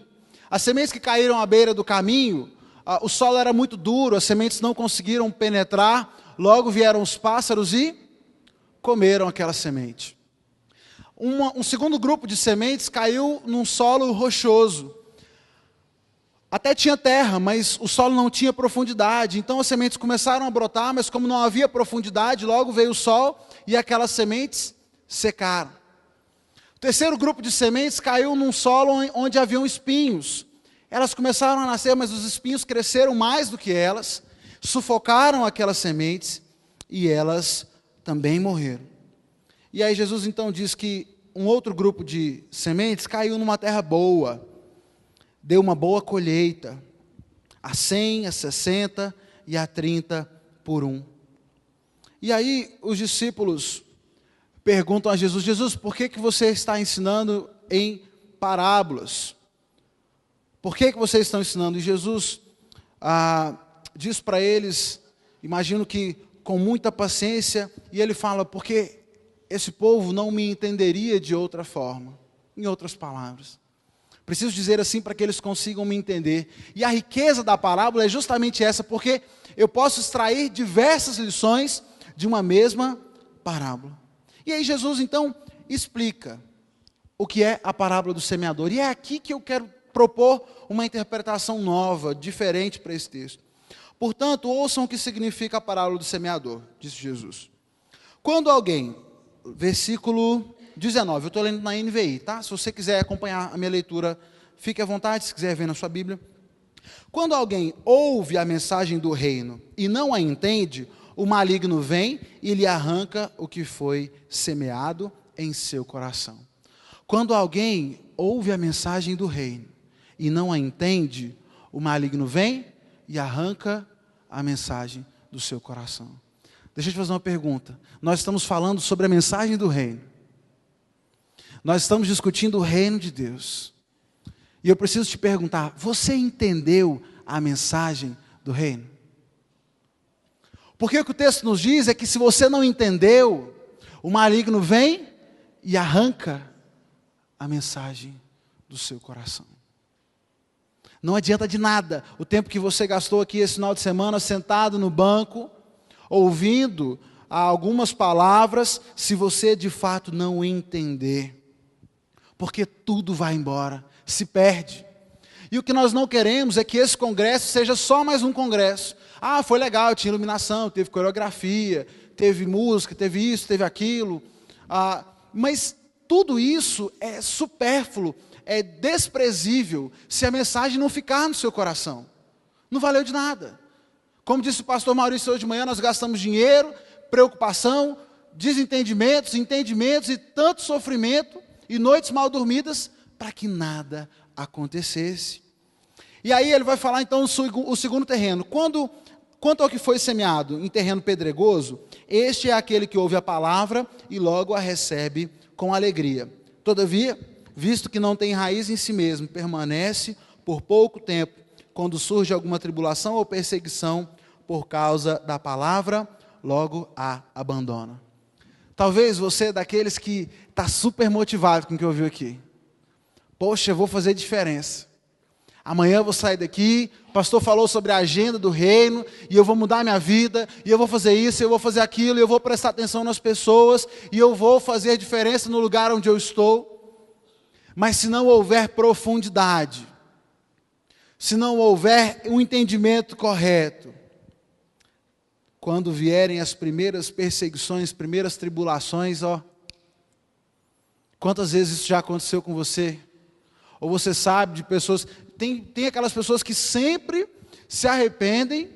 As sementes que caíram à beira do caminho, o solo era muito duro, as sementes não conseguiram penetrar, logo vieram os pássaros e comeram aquela semente. Um segundo grupo de sementes caiu num solo rochoso. Até tinha terra, mas o solo não tinha profundidade. Então as sementes começaram a brotar, mas como não havia profundidade, logo veio o sol e aquelas sementes secaram. O terceiro grupo de sementes caiu num solo onde haviam espinhos. Elas começaram a nascer, mas os espinhos cresceram mais do que elas, sufocaram aquelas sementes e elas também morreram. E aí Jesus então diz que um outro grupo de sementes caiu numa terra boa, deu uma boa colheita, a 100, a 60 e a 30 por 1. E aí os discípulos perguntam a Jesus: Jesus, por que você está ensinando em parábolas? Por que vocês estão ensinando? E Jesus diz para eles, imagino que com muita paciência, e ele fala, porque esse povo não me entenderia de outra forma. Em outras palavras, preciso dizer assim para que eles consigam me entender. E a riqueza da parábola é justamente essa, porque eu posso extrair diversas lições de uma mesma parábola. E aí Jesus então explica o que é a parábola do semeador. E é aqui que eu quero propor uma interpretação nova, diferente para esse texto. Portanto, ouçam o que significa a parábola do semeador, disse Jesus. Quando alguém, versículo 19, eu estou lendo na NVI, tá? Se você quiser acompanhar a minha leitura, fique à vontade, se quiser ver na sua Bíblia. Quando alguém ouve a mensagem do reino e não a entende, o maligno vem e lhe arranca o que foi semeado em seu coração. Quando alguém ouve a mensagem do reino e não a entende, o maligno vem e arranca a mensagem do seu coração. Deixa eu te fazer uma pergunta. Nós estamos falando sobre a mensagem do reino. Nós estamos discutindo o reino de Deus. E eu preciso te perguntar, você entendeu a mensagem do reino? Porque o que o texto nos diz é que se você não entendeu, o maligno vem e arranca a mensagem do seu coração. Não adianta de nada o tempo que você gastou aqui esse final de semana sentado no banco, ouvindo a algumas palavras se você de fato não entender. Porque tudo vai embora, se perde. E o que nós não queremos é que esse congresso seja só mais um congresso. Ah, foi legal, tinha iluminação, teve coreografia, teve música, teve isso, teve aquilo. Mas tudo isso é supérfluo, é desprezível se a mensagem não ficar no seu coração. Não valeu de nada. Como disse o pastor Maurício hoje de manhã, nós gastamos dinheiro, preocupação, desentendimentos, entendimentos e tanto sofrimento e noites mal dormidas para que nada acontecesse. E aí ele vai falar então o segundo terreno. Quanto ao que foi semeado em terreno pedregoso, este é aquele que ouve a palavra e logo a recebe com alegria. Todavia, visto que não tem raiz em si mesmo, permanece por pouco tempo, quando surge alguma tribulação ou perseguição por causa da palavra, logo a abandona. Talvez você é daqueles que está super motivado com o que ouviu aqui. Poxa, eu vou fazer diferença. Amanhã eu vou sair daqui, o pastor falou sobre a agenda do reino, e eu vou mudar minha vida, e eu vou fazer isso, eu vou fazer aquilo, e eu vou prestar atenção nas pessoas, e eu vou fazer diferença no lugar onde eu estou. Mas se não houver profundidade, se não houver um entendimento correto, quando vierem as primeiras perseguições, primeiras tribulações, quantas vezes isso já aconteceu com você? Ou você sabe de pessoas, tem aquelas pessoas que sempre se arrependem,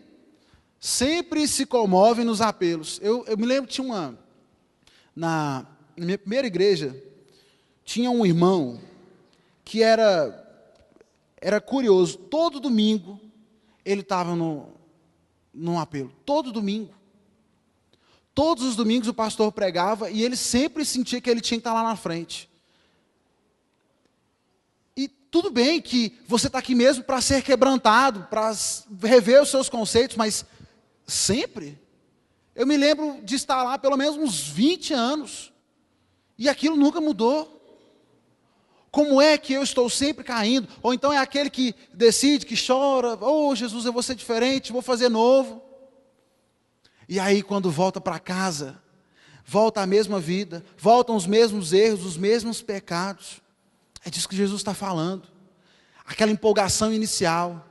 sempre se comovem nos apelos. Eu me lembro que tinha na minha primeira igreja, tinha um irmão que era curioso. Todo domingo ele estava num apelo, todo domingo. Todos os domingos o pastor pregava e ele sempre sentia que ele tinha que estar lá na frente. E tudo bem que você está aqui mesmo para ser quebrantado, para rever os seus conceitos, mas sempre? Eu me lembro de estar lá pelo menos uns 20 anos e aquilo nunca mudou. Como é que eu estou sempre caindo? Ou então é aquele que decide, que chora, Jesus, eu vou ser diferente, vou fazer novo. E aí quando volta para casa, volta a mesma vida, voltam os mesmos erros, os mesmos pecados. É disso que Jesus está falando. Aquela empolgação inicial.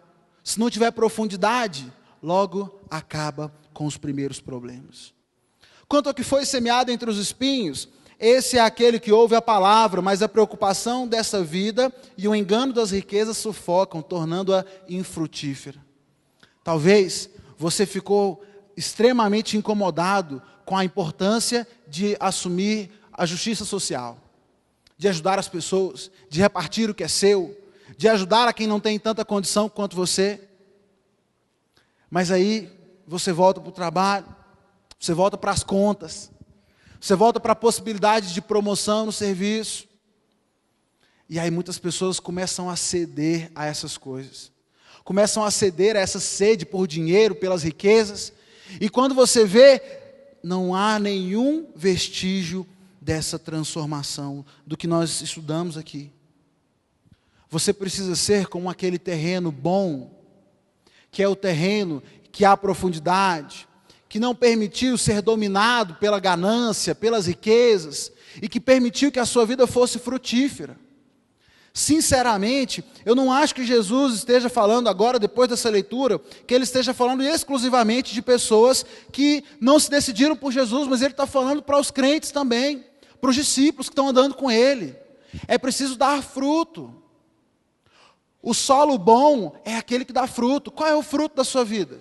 Se não tiver profundidade, logo acaba com os primeiros problemas. Quanto ao que foi semeado entre os espinhos, esse é aquele que ouve a palavra, mas a preocupação dessa vida e o engano das riquezas sufocam, tornando-a infrutífera. Talvez você ficou extremamente incomodado com a importância de assumir a justiça social, de ajudar as pessoas, de repartir o que é seu, de ajudar a quem não tem tanta condição quanto você. Mas aí você volta para o trabalho, você volta para as contas, você volta para a possibilidade de promoção no serviço. E aí muitas pessoas começam a ceder a essas coisas. Começam a ceder a essa sede por dinheiro, pelas riquezas. E quando você vê, não há nenhum vestígio dessa transformação, do que nós estudamos aqui. Você precisa ser como aquele terreno bom, que é o terreno que há profundidade, que não permitiu ser dominado pela ganância, pelas riquezas, e que permitiu que a sua vida fosse frutífera. Sinceramente, eu não acho que Jesus esteja falando agora, depois dessa leitura, que ele esteja falando exclusivamente de pessoas que não se decidiram por Jesus, mas ele está falando para os crentes também, para os discípulos que estão andando com ele. É preciso dar fruto. O solo bom é aquele que dá fruto. Qual é o fruto da sua vida?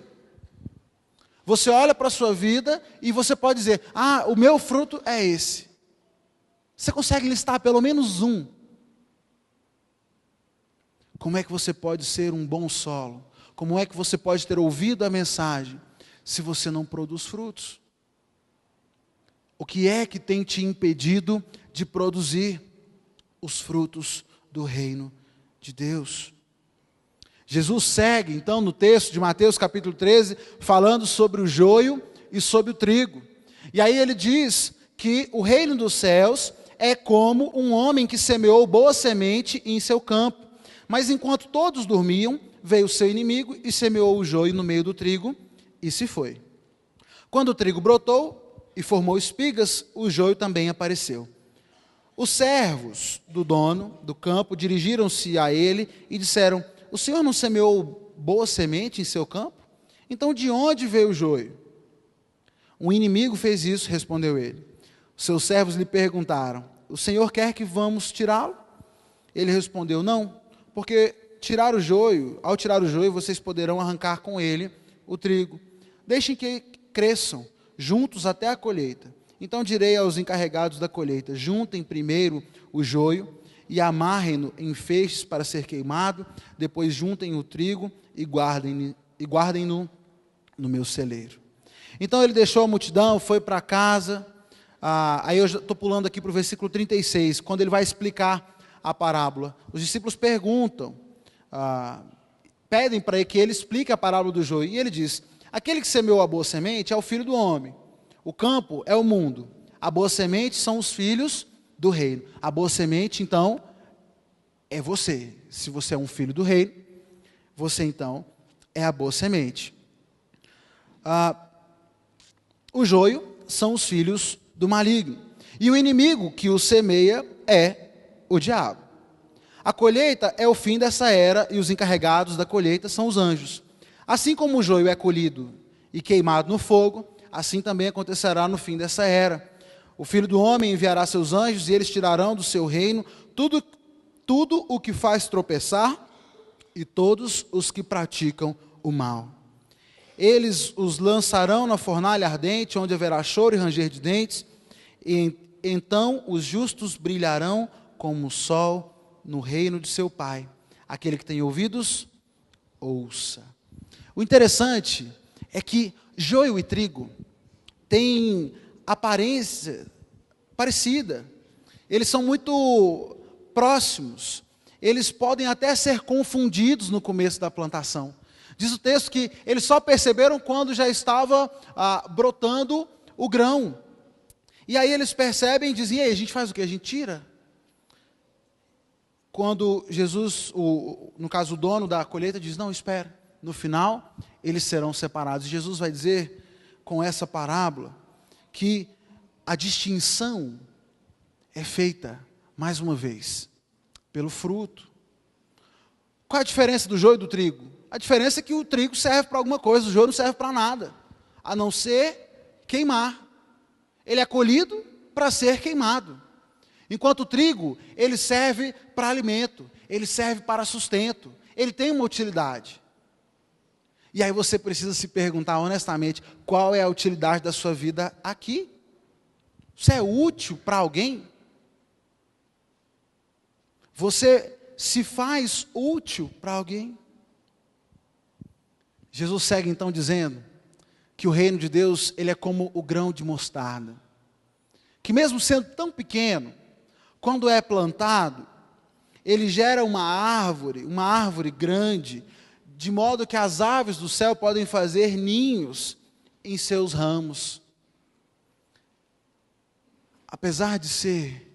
Você olha para a sua vida e você pode dizer, o meu fruto é esse. Você consegue listar pelo menos um? Como é que você pode ser um bom solo? Como é que você pode ter ouvido a mensagem se você não produz frutos? O que é que tem te impedido de produzir os frutos do reino de Deus? Jesus segue, então, no texto de Mateus capítulo 13, falando sobre o joio e sobre o trigo. E aí ele diz que o reino dos céus é como um homem que semeou boa semente em seu campo. Mas enquanto todos dormiam, veio o seu inimigo e semeou o joio no meio do trigo e se foi. Quando o trigo brotou, e formou espigas, o joio também apareceu. Os servos do dono do campo dirigiram-se a ele e disseram: o senhor não semeou boa semente em seu campo? Então de onde veio o joio? Um inimigo fez isso, respondeu ele. Os seus servos lhe perguntaram: o senhor quer que vamos tirá-lo? Ele respondeu: não, porque ao tirar o joio, vocês poderão arrancar com ele o trigo. Deixem que cresçam juntos até a colheita. Então direi aos encarregados da colheita: juntem primeiro o joio e amarrem-no em feixes para ser queimado, depois juntem o trigo e guardem-no no meu celeiro. Então ele deixou a multidão, foi para casa. Aí eu estou pulando aqui para o versículo 36, quando ele vai explicar a parábola. Os discípulos perguntam, pedem para que ele explique a parábola do joio. E ele diz: aquele que semeou a boa semente é o filho do homem. O campo é o mundo. A boa semente são os filhos do reino. A boa semente, então, é você. Se você é um filho do reino, você, então, é a boa semente. O joio são os filhos do maligno. E o inimigo que o semeia é o diabo. A colheita é o fim dessa era e os encarregados da colheita são os anjos. Assim como o joio é colhido e queimado no fogo, assim também acontecerá no fim dessa era. O Filho do Homem enviará seus anjos e eles tirarão do seu reino tudo o que faz tropeçar e todos os que praticam o mal. Eles os lançarão na fornalha ardente, onde haverá choro e ranger de dentes, e então os justos brilharão como o sol no reino de seu Pai. Aquele que tem ouvidos, ouça. O interessante é que joio e trigo têm aparência parecida. Eles são muito próximos. Eles podem até ser confundidos no começo da plantação. Diz o texto que eles só perceberam quando já estava brotando o grão. E aí eles percebem e dizem: e aí, a gente faz o quê? A gente tira? Quando Jesus, no caso o dono da colheita, diz: não, espera, no final eles serão separados. E Jesus vai dizer com essa parábola que a distinção é feita, mais uma vez, pelo fruto. Qual é a diferença do joio e do trigo? A diferença é que o trigo serve para alguma coisa, o joio não serve para nada, a não ser queimar. Ele é colhido para ser queimado. Enquanto o trigo, ele serve para alimento, ele serve para sustento, ele tem uma utilidade. E aí você precisa se perguntar honestamente, qual é a utilidade da sua vida aqui? Você é útil para alguém? Você se faz útil para alguém? Jesus segue então dizendo que o reino de Deus, ele é como o grão de mostarda, que mesmo sendo tão pequeno, quando é plantado, ele gera uma árvore grande, de modo que as aves do céu podem fazer ninhos em seus ramos. Apesar de ser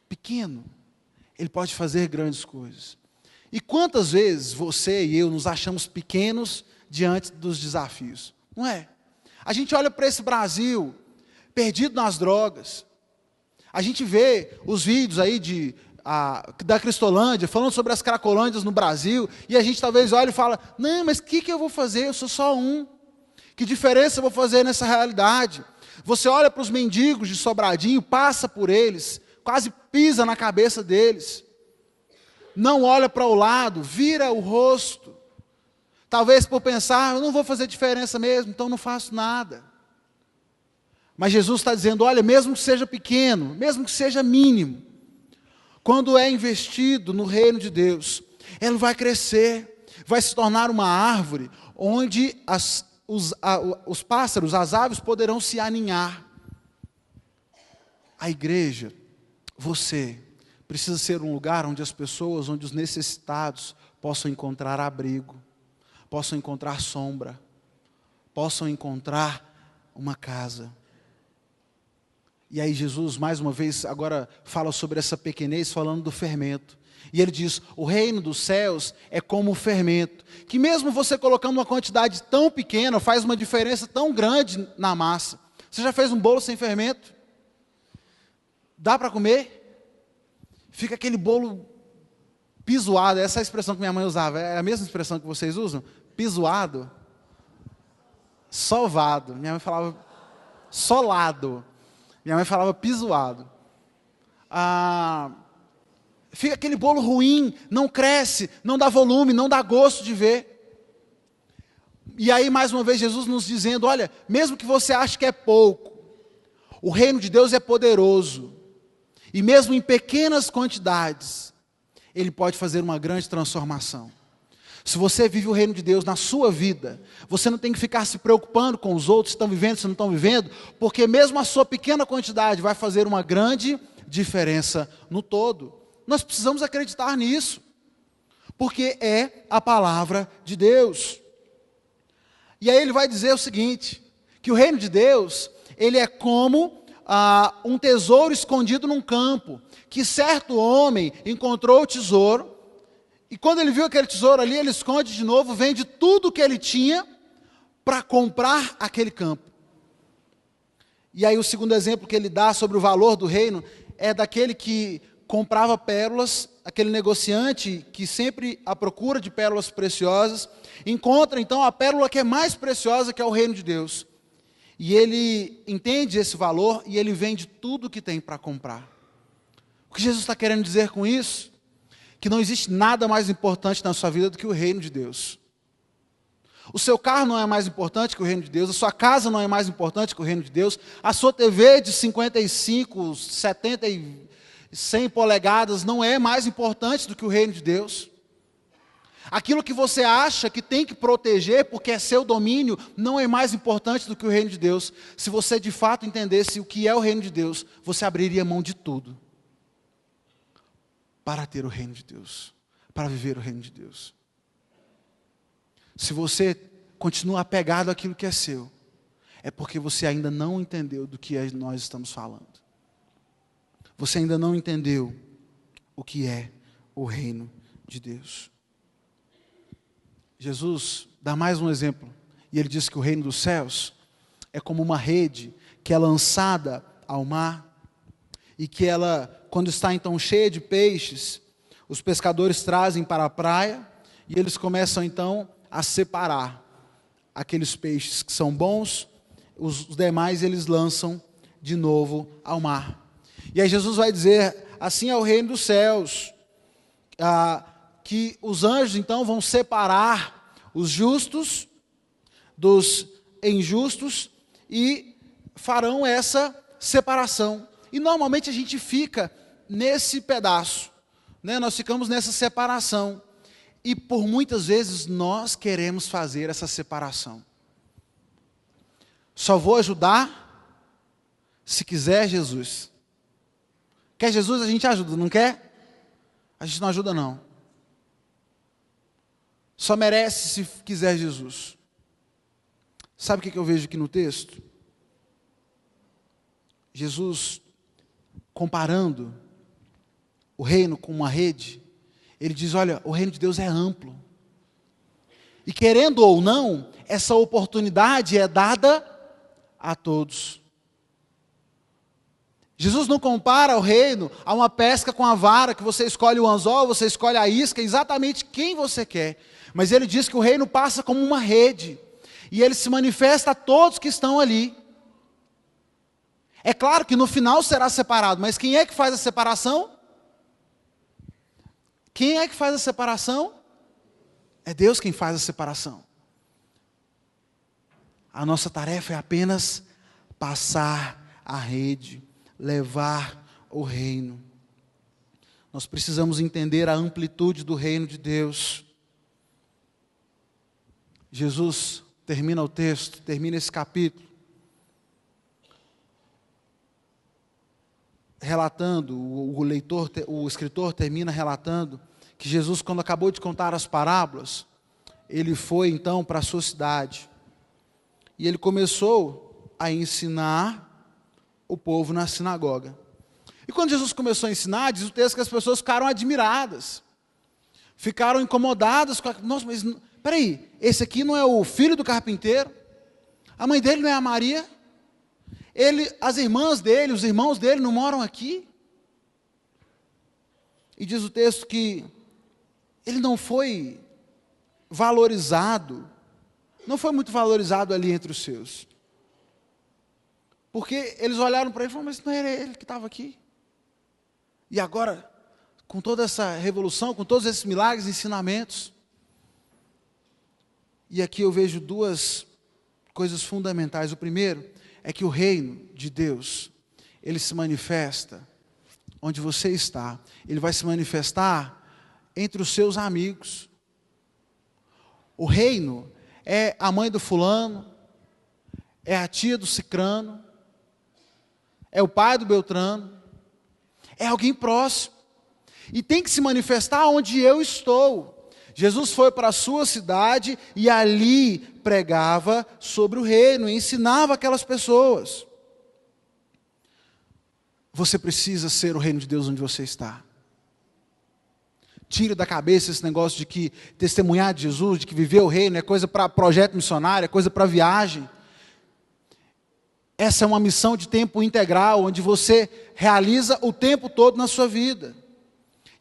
pequeno, ele pode fazer grandes coisas. E quantas vezes você e eu nos achamos pequenos diante dos desafios? Não é? A gente olha para esse Brasil perdido nas drogas. A gente vê os vídeos aí da Cristolândia, falando sobre as cracolândias no Brasil, e a gente talvez olhe e fala: não, mas o que eu vou fazer? Eu sou só um. Que diferença eu vou fazer nessa realidade? Você olha para os mendigos de Sobradinho, passa por eles, quase pisa na cabeça deles. Não olha para o lado, vira o rosto. Talvez por pensar: eu não vou fazer diferença mesmo, então não faço nada. Mas Jesus está dizendo: olha, mesmo que seja pequeno, mesmo que seja mínimo, quando é investido no reino de Deus, ele vai crescer, vai se tornar uma árvore, onde os pássaros, as aves poderão se aninhar. A igreja, você, precisa ser um lugar onde as pessoas, onde os necessitados possam encontrar abrigo, possam encontrar sombra, possam encontrar uma casa. E aí Jesus, mais uma vez, agora fala sobre essa pequenez, falando do fermento. E ele diz: o reino dos céus é como o fermento, que mesmo você colocando uma quantidade tão pequena, faz uma diferença tão grande na massa. Você já fez um bolo sem fermento? Dá para comer? Fica aquele bolo pisoado. Essa é a expressão que minha mãe usava. É a mesma expressão que vocês usam? Pisoado? Sovado. Minha mãe falava solado. Minha mãe falava pisoado. Fica aquele bolo ruim, não cresce, não dá volume, não dá gosto de ver. E aí, mais uma vez, Jesus nos dizendo, olha, mesmo que você ache que é pouco, o reino de Deus é poderoso. E mesmo em pequenas quantidades, ele pode fazer uma grande transformação. Se você vive o reino de Deus na sua vida, você não tem que ficar se preocupando com os outros, se estão vivendo, se não estão vivendo, porque mesmo a sua pequena quantidade vai fazer uma grande diferença no todo. Nós precisamos acreditar nisso, porque é a palavra de Deus. E aí ele vai dizer o seguinte, que o reino de Deus, ele é como um tesouro escondido num campo, que certo homem encontrou o tesouro, e quando ele viu aquele tesouro ali, ele esconde de novo, vende tudo o que ele tinha para comprar aquele campo. E aí o segundo exemplo que ele dá sobre o valor do reino é daquele que comprava pérolas, aquele negociante que sempre à procura de pérolas preciosas, encontra então a pérola que é mais preciosa, que é o reino de Deus. E ele entende esse valor e ele vende tudo o que tem para comprar. O que Jesus está querendo dizer com isso? Que não existe nada mais importante na sua vida do que o reino de Deus. O seu carro não é mais importante que o reino de Deus, a sua casa não é mais importante que o reino de Deus, a sua TV de 55, 70 e 100 polegadas não é mais importante do que o reino de Deus. Aquilo que você acha que tem que proteger porque é seu domínio, não é mais importante do que o reino de Deus. Se você de fato entendesse o que é o reino de Deus, você abriria mão de tudo para ter o reino de Deus, para viver o reino de Deus. Se você continua apegado àquilo que é seu, é porque você ainda não entendeu do que nós estamos falando. Você ainda não entendeu o que é o reino de Deus. Jesus dá mais um exemplo, e ele diz que o reino dos céus é como uma rede que é lançada ao mar, e que ela, quando está então cheia de peixes, os pescadores trazem para a praia, e eles começam então a separar aqueles peixes que são bons, os demais eles lançam de novo ao mar. E aí Jesus vai dizer, assim é o reino dos céus, que os anjos então vão separar os justos dos injustos e farão essa separação. E normalmente a gente fica nesse pedaço, né? Nós ficamos nessa separação. E por muitas vezes nós queremos fazer essa separação. Só vou ajudar se quiser Jesus. Quer Jesus, a gente ajuda, não quer? A gente não ajuda não. Só merece se quiser Jesus. Sabe o que eu vejo aqui no texto? Jesus, comparando o reino com uma rede, ele diz, olha, o reino de Deus é amplo. E querendo ou não, essa oportunidade é dada a todos. Jesus não compara o reino a uma pesca com a vara, que você escolhe o anzol, você escolhe a isca, exatamente quem você quer. Mas ele diz que o reino passa como uma rede, e ele se manifesta a todos que estão ali. É claro que no final será separado, mas quem é que faz a separação? Quem é que faz a separação? É Deus quem faz a separação. A nossa tarefa é apenas passar a rede, levar o reino. Nós precisamos entender a amplitude do reino de Deus. Jesus termina o texto, termina esse capítulo, relatando, o escritor termina relatando que Jesus, quando acabou de contar as parábolas, ele foi então para a sua cidade e ele começou a ensinar o povo na sinagoga. E quando Jesus começou a ensinar, diz o texto que as pessoas ficaram admiradas, ficaram incomodadas com nossa, mas peraí, esse aqui não é o filho do carpinteiro? A mãe dele não é a Maria? as irmãs dele, os irmãos dele não moram aqui? E diz o texto que ele não foi valorizado, não foi muito valorizado ali entre os seus. Porque eles olharam para ele e falaram, mas não era ele que estava aqui? E agora, com toda essa revolução, com todos esses milagres e ensinamentos, e aqui eu vejo duas coisas fundamentais. O primeiro é que o reino de Deus, ele se manifesta onde você está. Ele vai se manifestar entre os seus amigos. O reino é a mãe do fulano, é a tia do cicrano, é o pai do beltrano, é alguém próximo. E tem que se manifestar onde eu estou. Jesus foi para a sua cidade e ali pregava sobre o reino, e ensinava aquelas pessoas. Você precisa ser o reino de Deus onde você está. Tire da cabeça esse negócio de que testemunhar de Jesus, de que viver o reino é coisa para projeto missionário, é coisa para viagem. Essa é uma missão de tempo integral, onde você realiza o tempo todo na sua vida.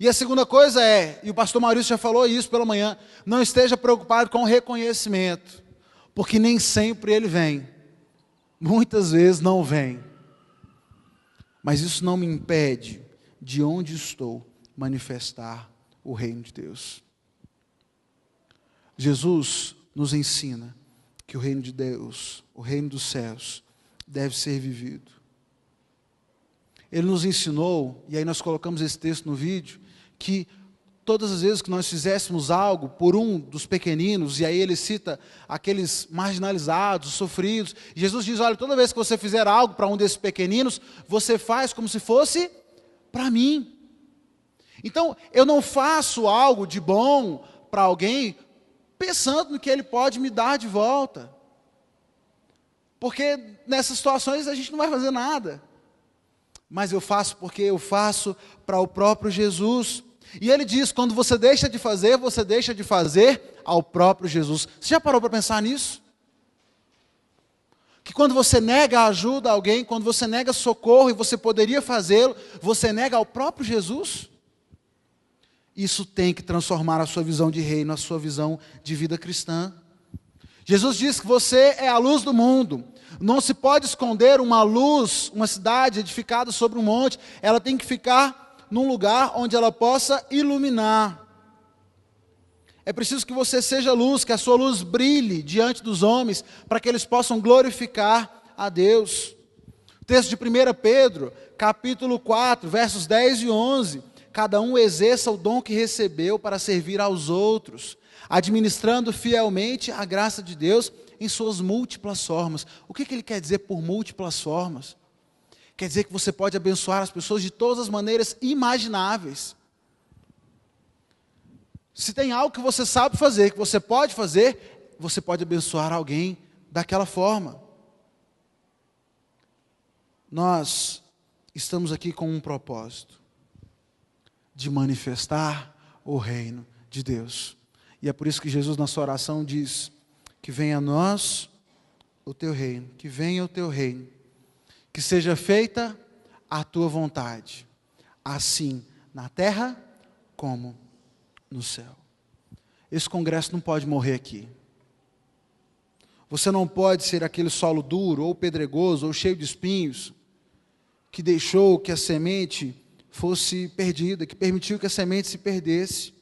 E a segunda coisa é, e o pastor Maurício já falou isso pela manhã, não esteja preocupado com o reconhecimento, porque nem sempre ele vem. Muitas vezes não vem. Mas isso não me impede de onde estou manifestar o reino de Deus. Jesus nos ensina que o reino de Deus, o reino dos céus, deve ser vivido. Ele nos ensinou, e aí nós colocamos esse texto no vídeo, que todas as vezes que nós fizéssemos algo por um dos pequeninos, e aí ele cita aqueles marginalizados, sofridos, e Jesus diz, olha, toda vez que você fizer algo para um desses pequeninos, você faz como se fosse para mim. Então, eu não faço algo de bom para alguém pensando no que ele pode me dar de volta. Porque nessas situações a gente não vai fazer nada. Mas eu faço porque eu faço para o próprio Jesus. E ele diz, quando você deixa de fazer ao próprio Jesus. Você já parou para pensar nisso? Que quando você nega ajuda a alguém, quando você nega socorro e você poderia fazê-lo, você nega ao próprio Jesus? Isso tem que transformar a sua visão de reino, a sua visão de vida cristã. Jesus diz que você é a luz do mundo. Não se pode esconder uma luz, uma cidade edificada sobre um monte. Ela tem que ficar num lugar onde ela possa iluminar. É preciso que você seja luz, que a sua luz brilhe diante dos homens, para que eles possam glorificar a Deus. O texto de 1 Pedro, capítulo 4, versos 10 e 11. Cada um exerça o dom que recebeu para servir aos outros, administrando fielmente a graça de Deus em suas múltiplas formas. O que ele quer dizer por múltiplas formas? Quer dizer que você pode abençoar as pessoas de todas as maneiras imagináveis. Se tem algo que você sabe fazer, que você pode fazer, você pode abençoar alguém daquela forma. Nós estamos aqui com um propósito, de manifestar o reino de Deus. E é por isso que Jesus, na sua oração, diz, que venha a nós o teu reino, que venha o teu reino, que seja feita a tua vontade, assim na terra como no céu. Esse congresso não pode morrer aqui. Você não pode ser aquele solo duro, ou pedregoso, ou cheio de espinhos, que deixou que a semente fosse perdida, que permitiu que a semente se perdesse.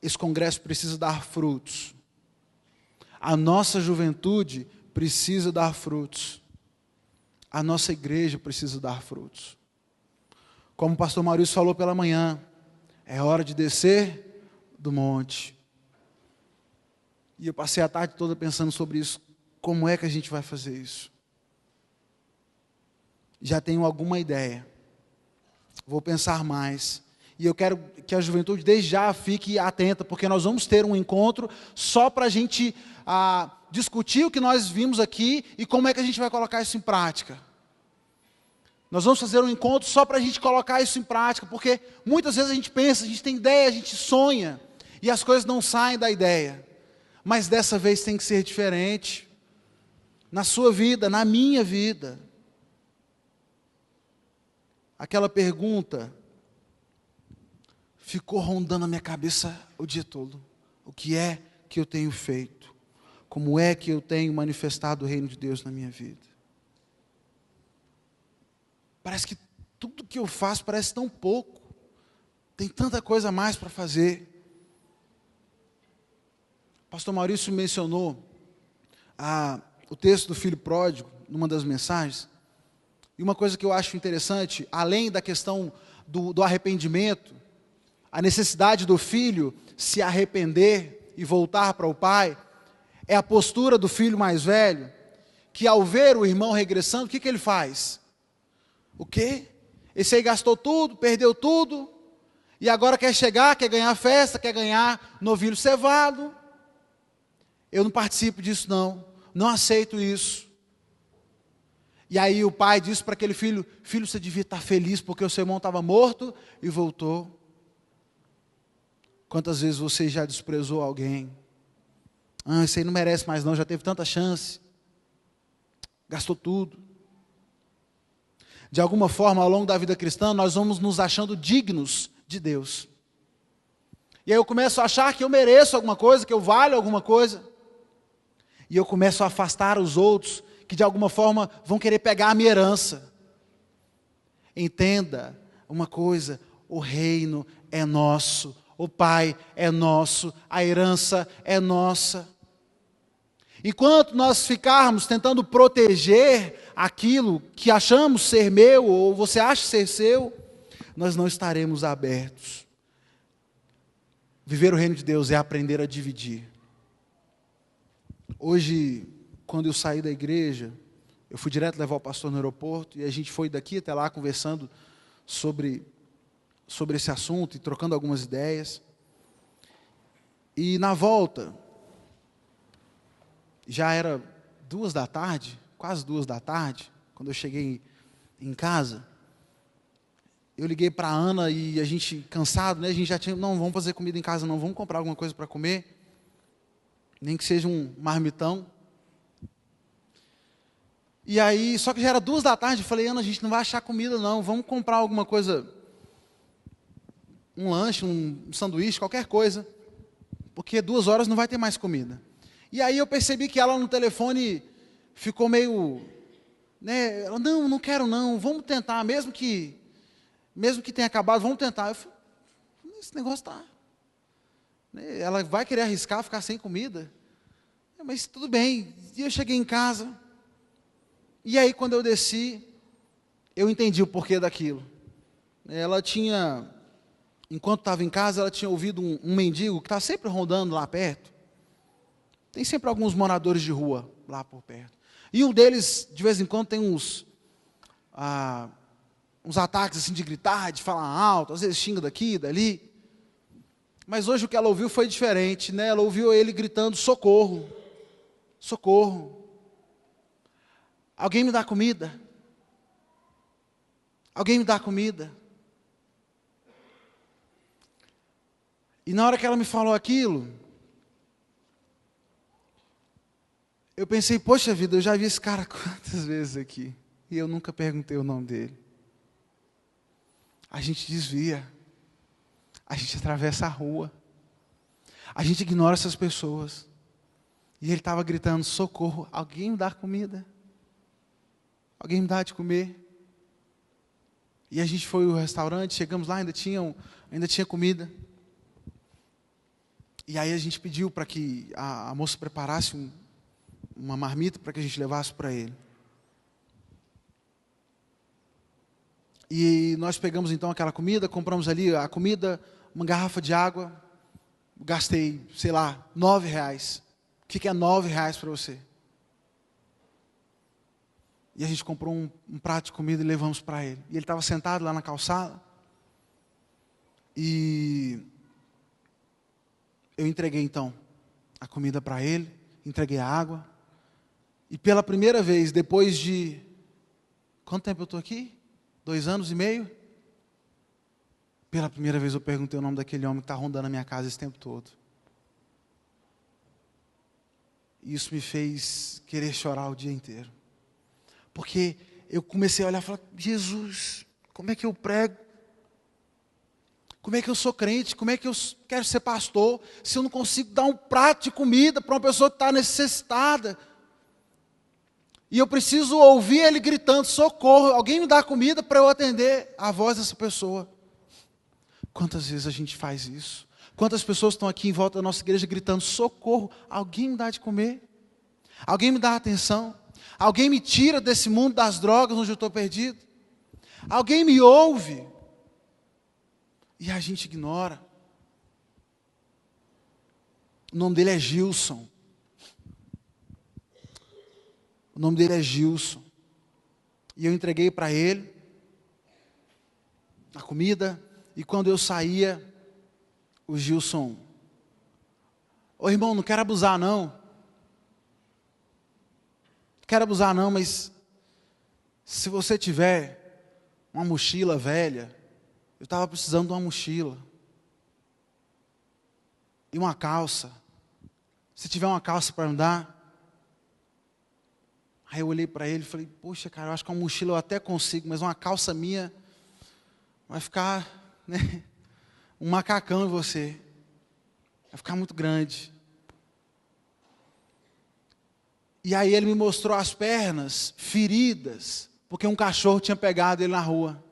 Esse congresso precisa dar frutos. A nossa juventude precisa dar frutos. A nossa igreja precisa dar frutos. Como o pastor Maurício falou pela manhã, é hora de descer do monte. E eu passei a tarde toda pensando sobre isso. Como é que a gente vai fazer isso? Já tenho alguma ideia. Vou pensar mais. E eu quero que a juventude desde já fique atenta, porque nós vamos ter um encontro só para a gente discutir o que nós vimos aqui e como é que a gente vai colocar isso em prática. Nós vamos fazer um encontro só para a gente colocar isso em prática, porque muitas vezes a gente pensa, a gente tem ideia, a gente sonha, e as coisas não saem da ideia. Mas dessa vez tem que ser diferente. na sua vida, na minha vida. Aquela pergunta ficou rondando a minha cabeça o dia todo. O que é que eu tenho feito? Como é que eu tenho manifestado o reino de Deus na minha vida? Parece que tudo que eu faço parece tão pouco. Tem tanta coisa a mais para fazer. O pastor Maurício mencionou o texto do filho pródigo, numa das mensagens. E uma coisa que eu acho interessante, além da questão do arrependimento, a necessidade do filho se arrepender e voltar para o pai, é a postura do filho mais velho, que ao ver o irmão regressando, o que ele faz? O quê? Esse aí gastou tudo, perdeu tudo, e agora quer chegar, quer ganhar festa, quer ganhar novilho cevado. Eu não participo disso não aceito isso. E aí o pai disse para aquele filho, filho, você devia estar feliz porque o seu irmão estava morto e voltou. Quantas vezes você já desprezou alguém? Esse aí não merece mais não, já teve tanta chance. Gastou tudo. De alguma forma, ao longo da vida cristã, nós vamos nos achando dignos de Deus. E aí eu começo a achar que eu mereço alguma coisa, que eu valho alguma coisa. E eu começo a afastar os outros, que de alguma forma vão querer pegar a minha herança. Entenda uma coisa, o reino é nosso, o Pai é nosso, a herança é nossa. Enquanto nós ficarmos tentando proteger aquilo que achamos ser meu, ou você acha ser seu, nós não estaremos abertos. Viver o reino de Deus é aprender a dividir. Hoje, quando eu saí da igreja, eu fui direto levar o pastor no aeroporto, e a gente foi daqui até lá conversando sobre esse assunto, e trocando algumas ideias. E na volta, já era 14h, quase 14h, quando eu cheguei em casa, eu liguei para a Ana e a gente, cansado, né? A gente já tinha, não, vamos fazer comida em casa não, vamos comprar alguma coisa para comer, nem que seja um marmitão. E aí, só que já era 14h, eu falei, Ana, a gente não vai achar comida não, vamos comprar alguma coisa, um lanche, um sanduíche, qualquer coisa, porque 2 horas não vai ter mais comida. E aí eu percebi que ela no telefone ficou meio, né, ela, não quero não, vamos tentar, mesmo que tenha acabado, vamos tentar. Eu falei, esse negócio está, né, ela vai querer arriscar, ficar sem comida, mas tudo bem. E eu cheguei em casa, e aí quando eu desci, eu entendi o porquê daquilo. Ela tinha, enquanto estava em casa, ela tinha ouvido um mendigo que está sempre rondando lá perto. Tem sempre alguns moradores de rua lá por perto. E um deles, de vez em quando, tem uns ataques assim, de gritar, de falar alto, às vezes xinga daqui, dali. Mas hoje o que ela ouviu foi diferente, né? Ela ouviu ele gritando, socorro, socorro. Alguém me dá comida? Alguém me dá comida? E na hora que ela me falou aquilo, eu pensei, poxa vida, eu já vi esse cara quantas vezes aqui, e eu nunca perguntei o nome dele. A gente desvia, a gente atravessa a rua, a gente ignora essas pessoas. E ele estava gritando, socorro, alguém me dá comida? Alguém me dá de comer? E a gente foi ao restaurante, chegamos lá, ainda tinha comida. E aí a gente pediu para que a moça preparasse uma marmita para que a gente levasse para ele. E nós pegamos então aquela comida, compramos ali a comida, uma garrafa de água, gastei, sei lá, R$9. O que é R$9 para você? E a gente comprou um prato de comida e levamos para ele. E ele estava sentado lá na calçada. E eu entreguei então a comida para ele, entreguei a água. E pela primeira vez, depois de... Quanto tempo eu estou aqui? 2 anos e meio? Pela primeira vez eu perguntei o nome daquele homem que está rondando a minha casa esse tempo todo. E isso me fez querer chorar o dia inteiro. Porque eu comecei a olhar e falar, Jesus, como é que eu prego? Como é que eu sou crente? Como é que eu quero ser pastor se eu não consigo dar um prato de comida para uma pessoa que está necessitada? E eu preciso ouvir ele gritando, socorro, alguém me dá comida para eu atender a voz dessa pessoa. Quantas vezes a gente faz isso? Quantas pessoas estão aqui em volta da nossa igreja gritando, socorro, alguém me dá de comer? Alguém me dá atenção? Alguém me tira desse mundo das drogas onde eu estou perdido? Alguém me ouve? E a gente ignora. O nome dele é Gilson. O nome dele é Gilson. E eu entreguei para ele a comida. E quando eu saía, o Gilson, ô irmão, não quero abusar não. Não quero abusar não, mas se você tiver uma mochila velha, eu estava precisando de uma mochila. E uma calça. Se tiver uma calça para me dar. Aí eu olhei para ele e falei, poxa, cara, eu acho que uma mochila eu até consigo, mas uma calça minha vai ficar, né, um macacão em você. Vai ficar muito grande. E aí ele me mostrou as pernas feridas, porque um cachorro tinha pegado ele na rua.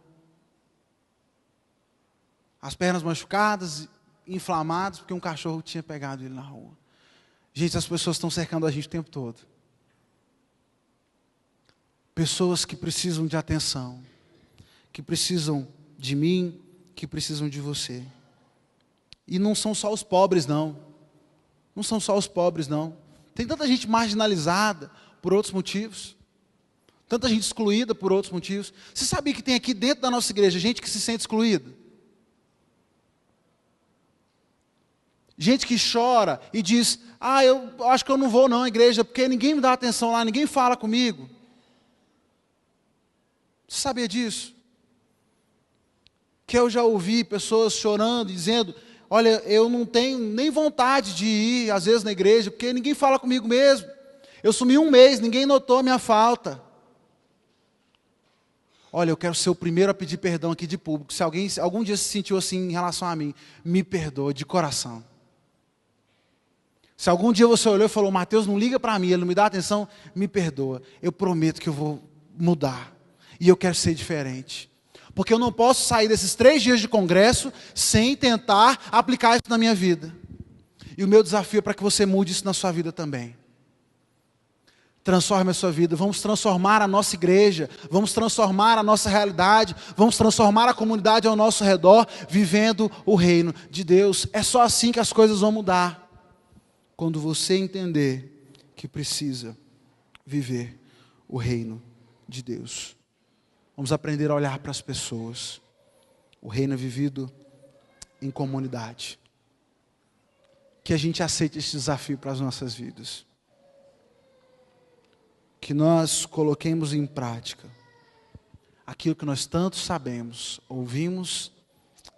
As pernas machucadas, inflamadas, porque um cachorro tinha pegado ele na rua. Gente, as pessoas estão cercando a gente o tempo todo. Pessoas que precisam de atenção, que precisam de mim, que precisam de você. E não são só os pobres, não. Não são só os pobres, não. Tem tanta gente marginalizada por outros motivos. Tanta gente excluída por outros motivos. Você sabia que tem aqui dentro da nossa igreja gente que se sente excluída? Gente que chora e diz, eu acho que eu não vou não à igreja, porque ninguém me dá atenção lá, ninguém fala comigo. Você sabia disso? Que eu já ouvi pessoas chorando, dizendo, olha, eu não tenho nem vontade de ir, às vezes, na igreja, porque ninguém fala comigo mesmo. Eu sumi um mês, ninguém notou a minha falta. Olha, eu quero ser o primeiro a pedir perdão aqui de público. Se alguém algum dia se sentiu assim em relação a mim, me perdoa de coração. Se algum dia você olhou e falou, Mateus, não liga para mim, ele não me dá atenção, me perdoa. Eu prometo que eu vou mudar. E eu quero ser diferente. Porque eu não posso sair desses 3 dias de congresso sem tentar aplicar isso na minha vida. E o meu desafio é para que você mude isso na sua vida também. Transforme a sua vida. Vamos transformar a nossa igreja. Vamos transformar a nossa realidade. Vamos transformar a comunidade ao nosso redor, vivendo o reino de Deus. É só assim que as coisas vão mudar. Quando você entender que precisa viver o reino de Deus. Vamos aprender a olhar para as pessoas. O reino é vivido em comunidade. Que a gente aceite esse desafio para as nossas vidas. Que nós coloquemos em prática aquilo que nós tanto sabemos, ouvimos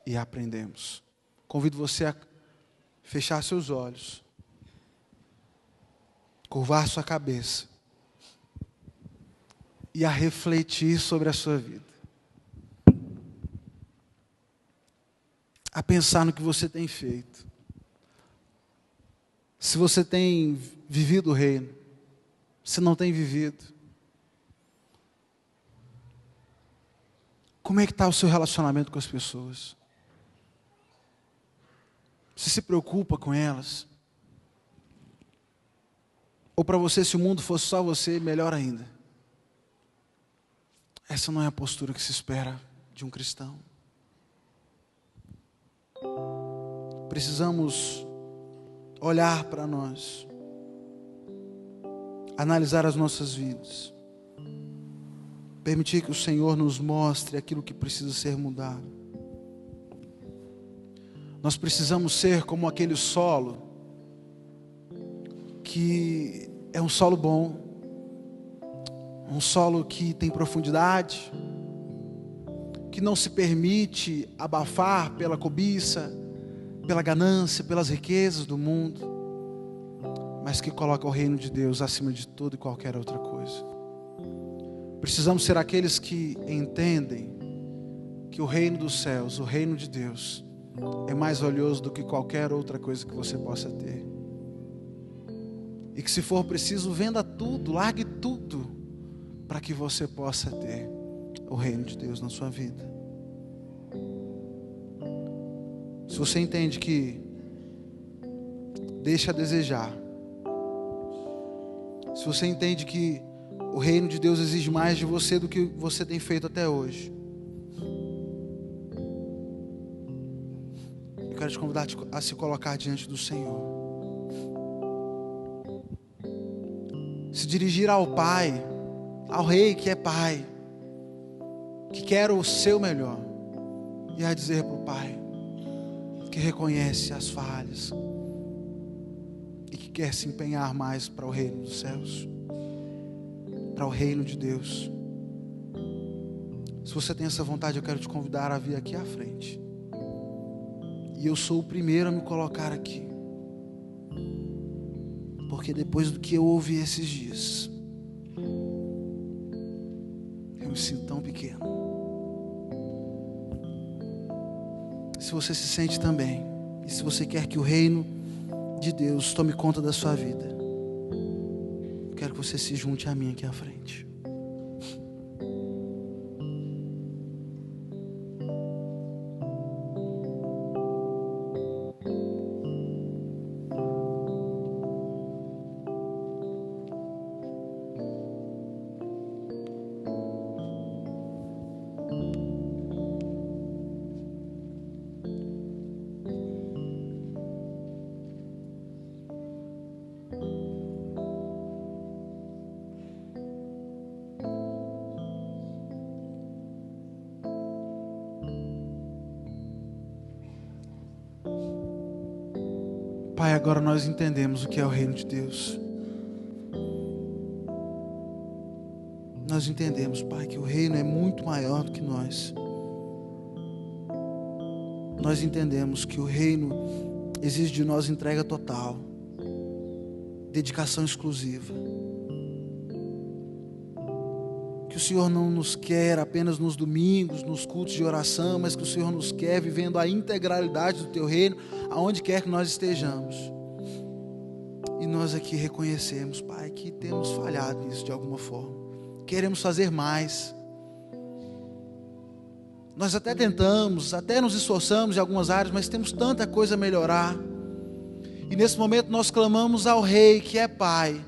e aprendemos. Convido você a fechar seus olhos, curvar sua cabeça e a refletir sobre a sua vida. A pensar no que você tem feito. Se você tem vivido o reino, se não tem vivido. Como é que está o seu relacionamento com as pessoas? Você se preocupa com elas? Ou para você, se o mundo fosse só você, melhor ainda? Essa não é a postura que se espera de um cristão. Precisamos olhar para nós, analisar as nossas vidas, permitir que o Senhor nos mostre aquilo que precisa ser mudado. Nós precisamos ser como aquele solo, que é um solo bom, um solo que tem profundidade, que não se permite abafar pela cobiça, pela ganância, pelas riquezas do mundo, mas que coloca o reino de Deus acima de tudo e qualquer outra coisa. Precisamos ser aqueles que entendem que o reino dos céus, o reino de Deus, é mais valioso do que qualquer outra coisa que você possa ter. E que, se for preciso, venda tudo, largue tudo, para que você possa ter o reino de Deus na sua vida. Se você entende que deixa a desejar, se você entende que o reino de Deus exige mais de você do que você tem feito até hoje, eu quero te convidar a se colocar diante do Senhor. Se dirigir ao Pai, ao Rei que é Pai, que quer o seu melhor, e a dizer para o Pai que reconhece as falhas e que quer se empenhar mais para o reino dos céus, para o reino de Deus. Se você tem essa vontade, eu quero te convidar a vir aqui à frente. E eu sou o primeiro a me colocar aqui, porque depois do que eu ouvi esses dias, eu me sinto tão pequeno. Se você se sente também, e se você quer que o reino de Deus tome conta da sua vida, eu quero que você se junte a mim aqui à frente. Pai, agora nós entendemos o que é o reino de Deus. Nós entendemos, Pai, que o reino é muito maior do que nós. Nós entendemos que o reino exige de nós entrega total, dedicação exclusiva. Que o Senhor não nos quer apenas nos domingos, nos cultos de oração, mas que o Senhor nos quer vivendo a integralidade do Teu reino, aonde quer que nós estejamos. E nós aqui reconhecemos, Pai, que temos falhado nisso de alguma forma. Queremos fazer mais. Nós até tentamos, até nos esforçamos em algumas áreas, mas temos tanta coisa a melhorar. E nesse momento nós clamamos ao Rei, que é Pai,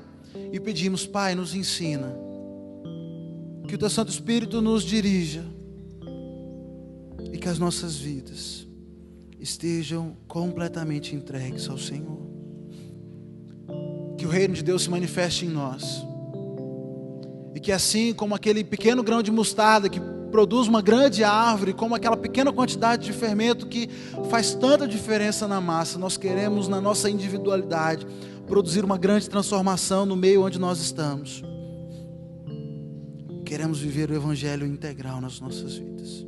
e pedimos: Pai, nos ensina. Que o Teu Santo Espírito nos dirija e que as nossas vidas estejam completamente entregues ao Senhor. Que o reino de Deus se manifeste em nós e que, assim como aquele pequeno grão de mostarda que produz uma grande árvore, como aquela pequena quantidade de fermento que faz tanta diferença na massa, nós queremos, na nossa individualidade, produzir uma grande transformação no meio onde nós estamos. Queremos viver o Evangelho integral nas nossas vidas.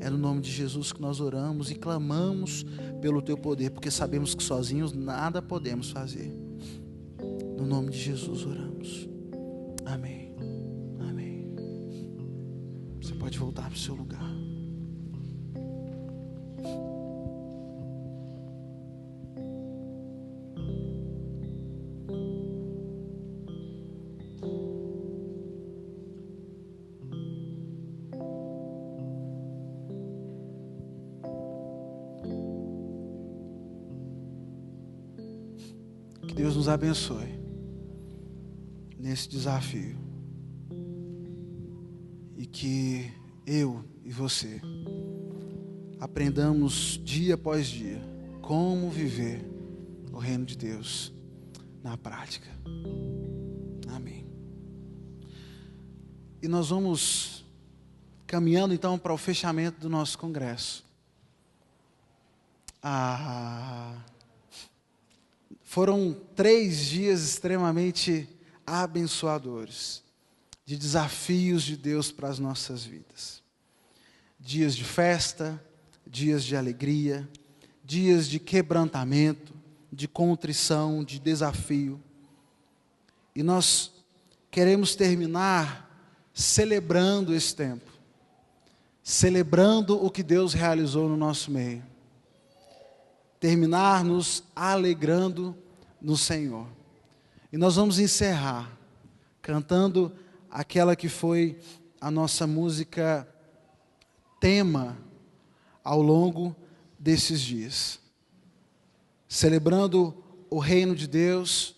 É no nome de Jesus que nós oramos e clamamos pelo Teu poder, porque sabemos que sozinhos nada podemos fazer. No nome de Jesus oramos. Amém. Amém. Você pode voltar para o seu lugar. Que Deus nos abençoe nesse desafio e que eu e você aprendamos dia após dia como viver o reino de Deus na prática. Amém. E nós vamos caminhando então para o fechamento do nosso congresso. Foram 3 dias extremamente abençoadores, de desafios de Deus para as nossas vidas. Dias de festa, dias de alegria, dias de quebrantamento, de contrição, de desafio. E nós queremos terminar celebrando esse tempo, celebrando o que Deus realizou no nosso meio, terminar nos alegrando no Senhor. E nós vamos encerrar cantando aquela que foi a nossa música tema ao longo desses dias, celebrando o reino de Deus,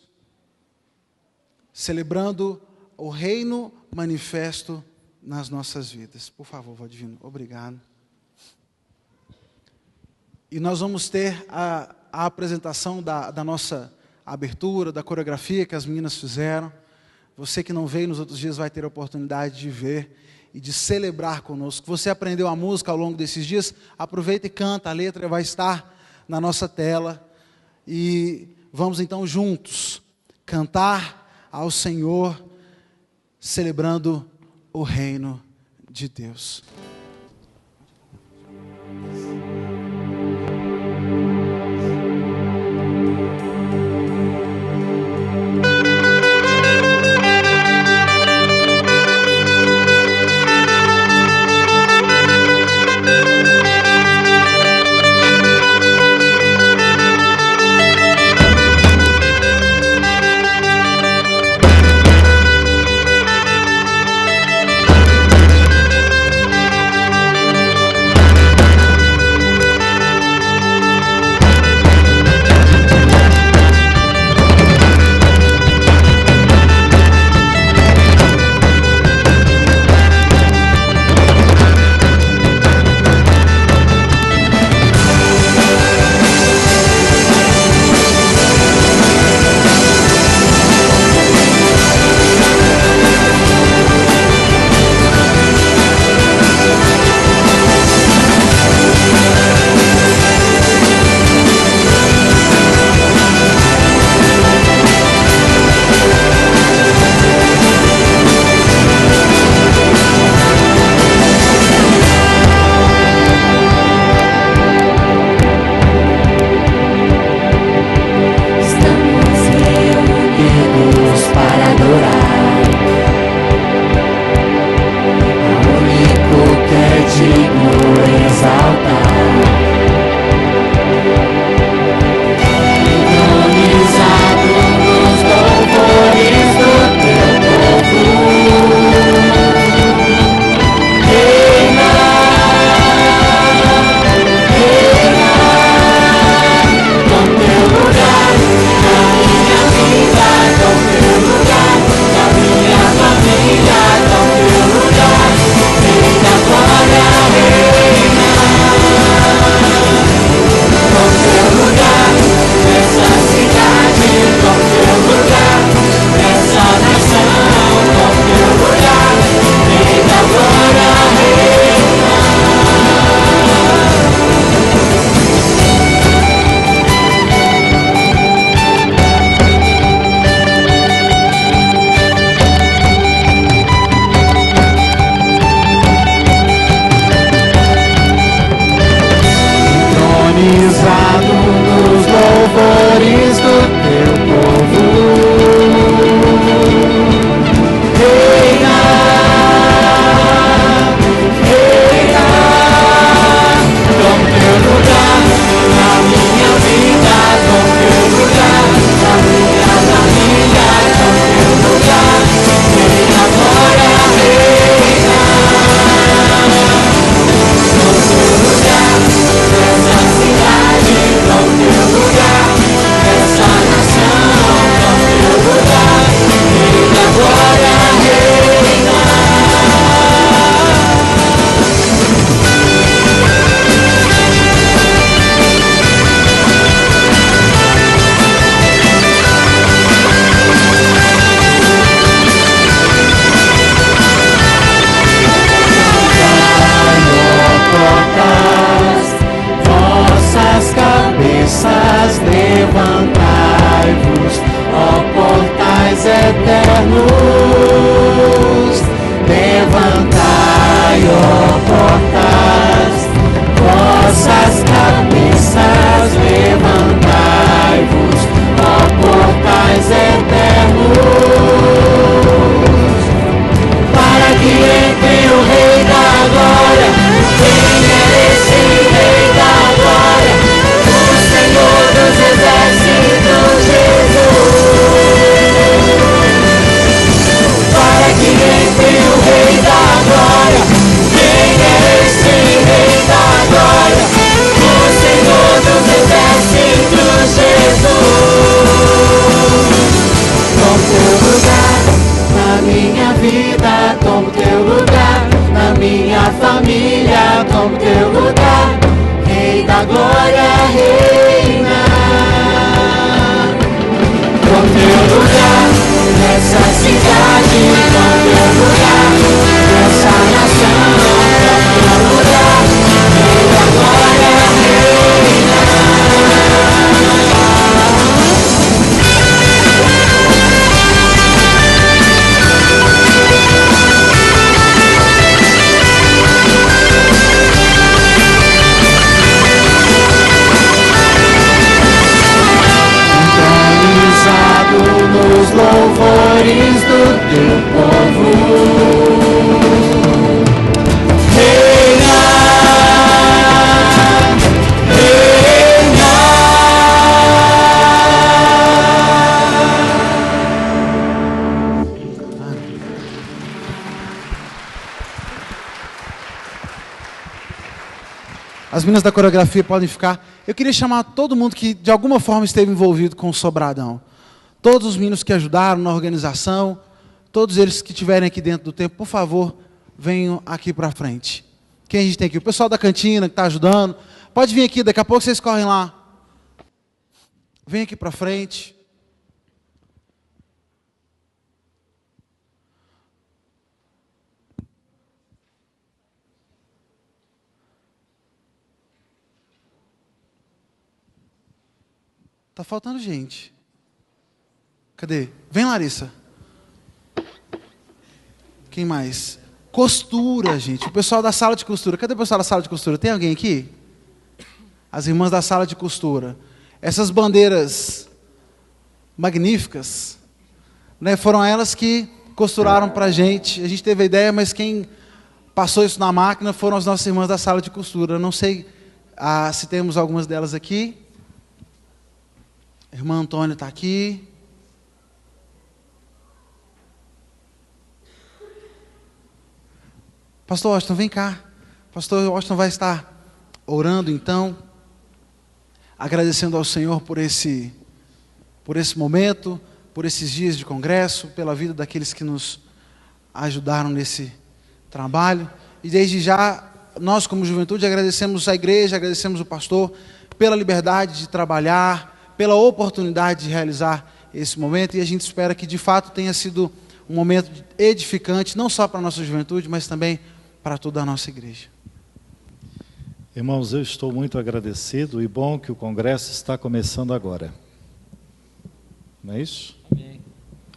celebrando o reino manifesto nas nossas vidas. Por favor, Vó Divino, obrigado. E nós vamos ter a apresentação da nossa abertura, da coreografia que as meninas fizeram. Você que não veio nos outros dias vai ter a oportunidade de ver e de celebrar conosco. Você aprendeu a música ao longo desses dias, aproveita e canta, a letra vai estar na nossa tela. E vamos então juntos cantar ao Senhor, celebrando o reino de Deus. teu povo. Reina, reina. As meninas da coreografia podem ficar. Eu queria chamar todo mundo que de alguma forma esteve envolvido com o Sobradão. Todos os meninos que ajudaram na organização, todos eles que estiverem aqui dentro do templo, por favor, venham aqui para frente. Quem a gente tem aqui? O pessoal da cantina que está ajudando. Pode vir aqui, daqui a pouco vocês correm lá. Vem aqui para frente. Tá faltando gente. Cadê? Vem, Larissa. Quem mais? Costura, gente. O pessoal da sala de costura. Cadê o pessoal da sala de costura? Tem alguém aqui? As irmãs da sala de costura. Essas bandeiras magníficas, né, foram elas que costuraram para a gente. A gente teve a ideia, mas quem passou isso na máquina foram as nossas irmãs da sala de costura. Eu não sei se temos algumas delas aqui. A irmã Antônia está aqui. Pastor Washington, vem cá. Pastor Washington vai estar orando, então, agradecendo ao Senhor por esse momento, por esses dias de congresso, pela vida daqueles que nos ajudaram nesse trabalho. E desde já, nós como juventude agradecemos a igreja, agradecemos o pastor pela liberdade de trabalhar, pela oportunidade de realizar esse momento, e a gente espera que de fato tenha sido um momento edificante, não só para a nossa juventude, mas também para toda a nossa igreja. Irmãos, eu estou muito agradecido e bom que o congresso está começando agora. Não é isso? Amém.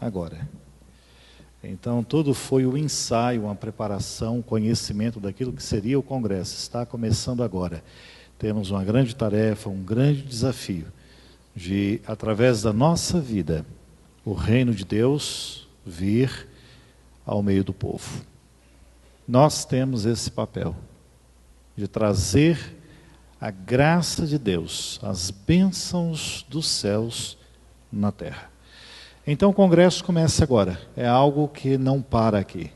Agora. Então, tudo foi um ensaio, uma preparação, um conhecimento daquilo que seria o congresso. Está começando agora. Temos uma grande tarefa, um grande desafio de, através da nossa vida, o reino de Deus vir ao meio do povo. Nós temos esse papel de trazer a graça de Deus, as bênçãos dos céus na terra. Então o congresso começa agora, é algo que não para aqui.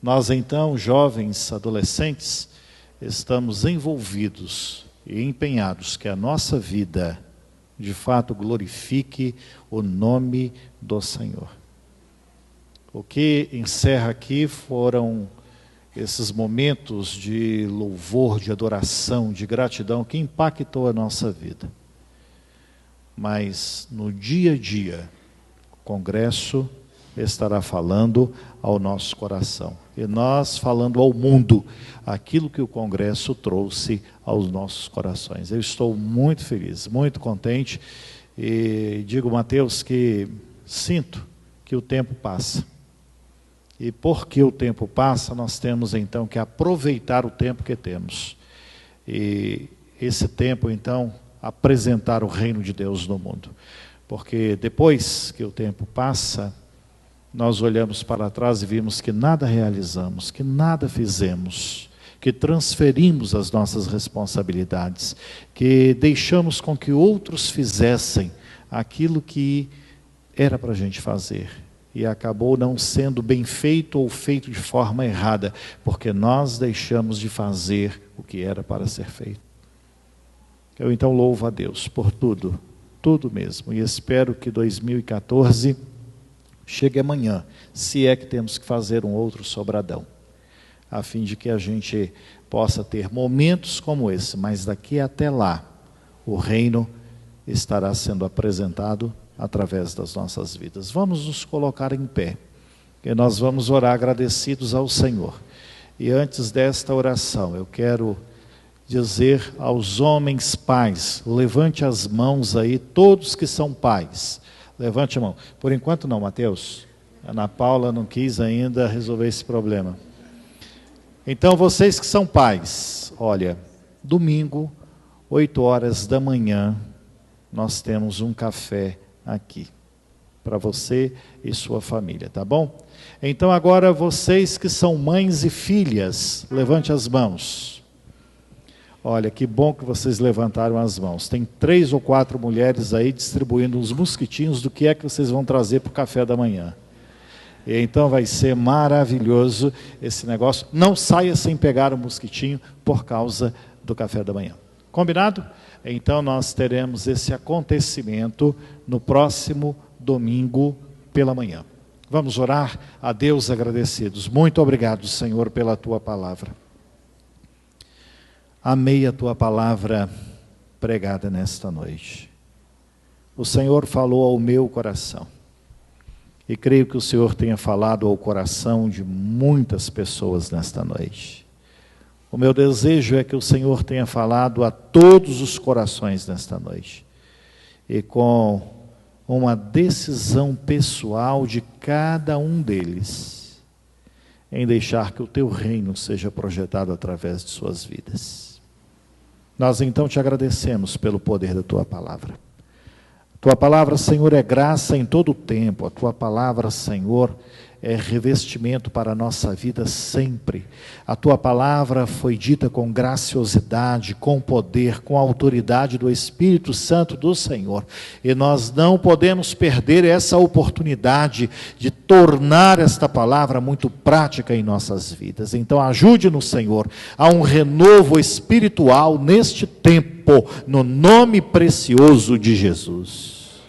Nós então, jovens, adolescentes, estamos envolvidos e empenhados que a nossa vida de fato glorifique o nome do Senhor. O que encerra aqui foram esses momentos de louvor, de adoração, de gratidão que impactou a nossa vida. Mas no dia a dia, o congresso estará falando ao nosso coração. E nós falando ao mundo aquilo que o congresso trouxe aos nossos corações. Eu estou muito feliz, muito contente. E digo, Mateus, que sinto que o tempo passa. E porque o tempo passa, nós temos então que aproveitar o tempo que temos. E esse tempo, então, apresentar o reino de Deus no mundo. Porque depois que o tempo passa, nós olhamos para trás e vimos que nada realizamos, que nada fizemos, que transferimos as nossas responsabilidades, que deixamos com que outros fizessem aquilo que era para a gente fazer. E acabou não sendo bem feito ou feito de forma errada, porque nós deixamos de fazer o que era para ser feito. Eu então louvo a Deus por tudo, tudo mesmo, e espero que 2014 chegue amanhã, se é que temos que fazer um outro Sobradão, a fim de que a gente possa ter momentos como esse, mas daqui até lá, o reino estará sendo apresentado através das nossas vidas. Vamos nos colocar em pé, e nós vamos orar agradecidos ao Senhor. E antes desta oração, eu quero dizer aos homens pais, levante as mãos aí, todos que são pais, levante a mão. Por enquanto não, Mateus. Ana Paula não quis ainda resolver esse problema. Então, vocês que são pais, olha, domingo, 8 horas da manhã, nós temos um café aqui. para você e sua família, tá bom? Então agora vocês que são mães e filhas, levante as mãos. Olha, que bom que vocês levantaram as mãos. Tem 3 ou 4 mulheres aí distribuindo uns mosquitinhos do que é que vocês vão trazer para o café da manhã. E então vai ser maravilhoso esse negócio. Não saia sem pegar o mosquitinho por causa do café da manhã. Combinado? Então nós teremos esse acontecimento no próximo domingo pela manhã. Vamos orar a Deus agradecidos. Muito obrigado, Senhor, pela Tua palavra. Amei a Tua palavra pregada nesta noite. O Senhor falou ao meu coração. E creio que o Senhor tenha falado ao coração de muitas pessoas nesta noite. O meu desejo é que o Senhor tenha falado a todos os corações nesta noite. E com uma decisão pessoal de cada um deles, em deixar que o Teu reino seja projetado através de suas vidas. Nós então te agradecemos pelo poder da Tua palavra. A Tua palavra, Senhor, é graça em todo o tempo. A Tua palavra, Senhor, é revestimento para a nossa vida sempre. A Tua palavra foi dita com graciosidade, com poder, com autoridade do Espírito Santo do Senhor. E nós não podemos perder essa oportunidade de tornar esta palavra muito prática em nossas vidas. Então ajude-nos, Senhor, a um renovo espiritual neste tempo, no nome precioso de Jesus.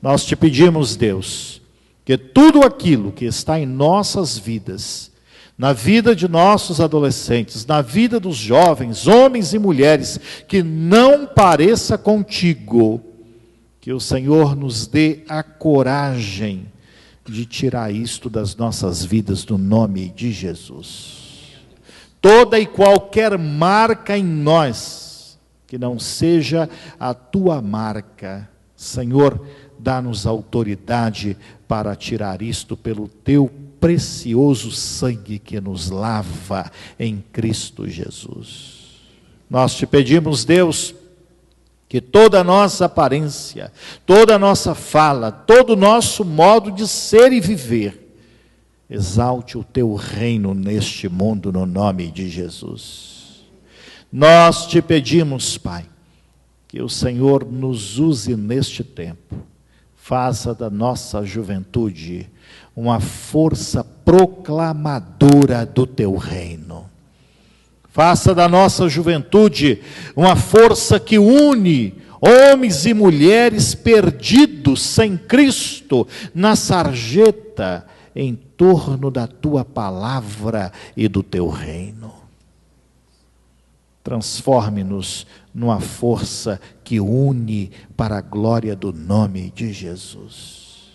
Nós te pedimos, Deus, que tudo aquilo que está em nossas vidas, na vida de nossos adolescentes, na vida dos jovens, homens e mulheres, que não pareça contigo, que o Senhor nos dê a coragem de tirar isto das nossas vidas no nome de Jesus. Toda e qualquer marca em nós, que não seja a tua marca, Senhor, dá-nos autoridade para tirar isto pelo teu precioso sangue que nos lava em Cristo Jesus. Nós te pedimos, Deus, que toda a nossa aparência, toda a nossa fala, todo o nosso modo de ser e viver, exalte o teu reino neste mundo no nome de Jesus. Nós te pedimos, Pai, que o Senhor nos use neste tempo. Faça da nossa juventude uma força proclamadora do teu reino. Faça da nossa juventude uma força que une homens e mulheres perdidos sem Cristo na sarjeta em torno da tua palavra e do teu reino. Transforme-nos numa força que une para a glória do nome de Jesus.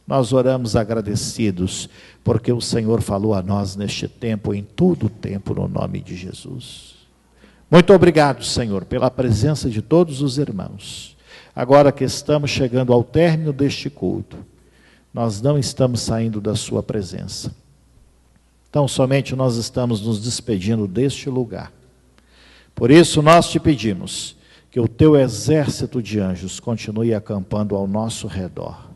Nós oramos agradecidos, porque o Senhor falou a nós neste tempo, em todo o tempo, no nome de Jesus. Muito obrigado, Senhor, pela presença de todos os irmãos. Agora que estamos chegando ao término deste culto, nós não estamos saindo da sua presença. Então, somente nós estamos nos despedindo deste lugar. Por isso nós te pedimos que o teu exército de anjos continue acampando ao nosso redor.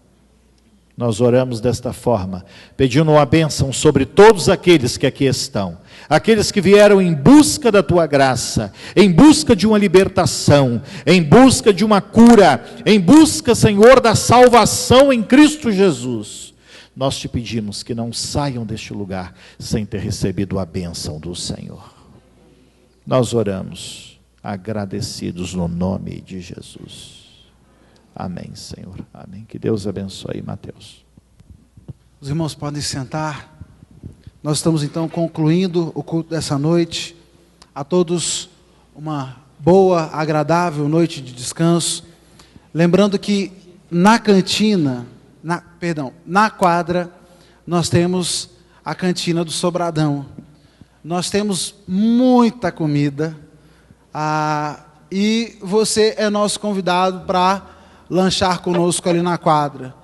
Nós oramos desta forma, pedindo uma bênção sobre todos aqueles que aqui estão, aqueles que vieram em busca da tua graça, em busca de uma libertação, em busca de uma cura, em busca, Senhor, da salvação em Cristo Jesus. Nós te pedimos que não saiam deste lugar sem ter recebido a bênção do Senhor. Nós oramos, agradecidos no nome de Jesus. Amém, Senhor. Amém. Que Deus abençoe, Mateus. Os irmãos podem sentar. Nós estamos então concluindo o culto dessa noite. A todos uma boa, agradável noite de descanso. Lembrando que na cantina, na quadra, nós temos a cantina do Sobradão. Nós temos muita comida, e você é nosso convidado para lanchar conosco ali na quadra.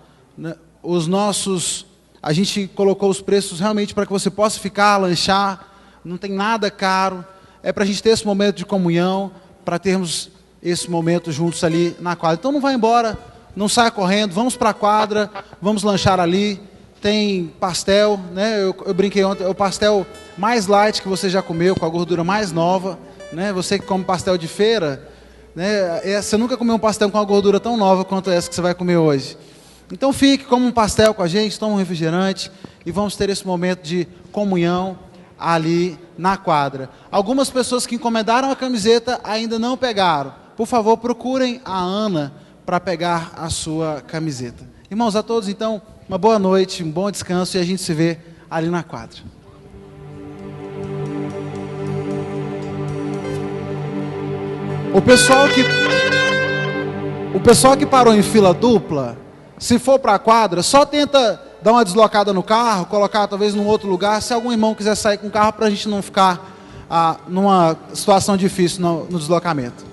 A gente colocou os preços realmente para que você possa ficar, lanchar, não tem nada caro, é para a gente ter esse momento de comunhão, para termos esse momento juntos ali na quadra. Então não vá embora não saia correndo, vamos para a quadra, vamos lanchar ali. Tem pastel, né? Eu brinquei ontem, é o pastel mais light que você já comeu, com a gordura mais nova, né? Você que come pastel de feira, né? Você nunca comeu um pastel com a gordura tão nova quanto essa que você vai comer hoje. Então fique, come um pastel com a gente, toma um refrigerante e vamos ter esse momento de comunhão ali na quadra. Algumas pessoas que encomendaram a camiseta ainda não pegaram. Por favor, procurem a Ana para pegar a sua camiseta. Irmãos, a todos então, uma boa noite, um bom descanso e a gente se vê ali na quadra. O pessoal que parou em fila dupla, se for para a quadra, só tenta dar uma deslocada no carro, colocar talvez num outro lugar, se algum irmão quiser sair com o carro, para a gente não ficar numa situação difícil no deslocamento.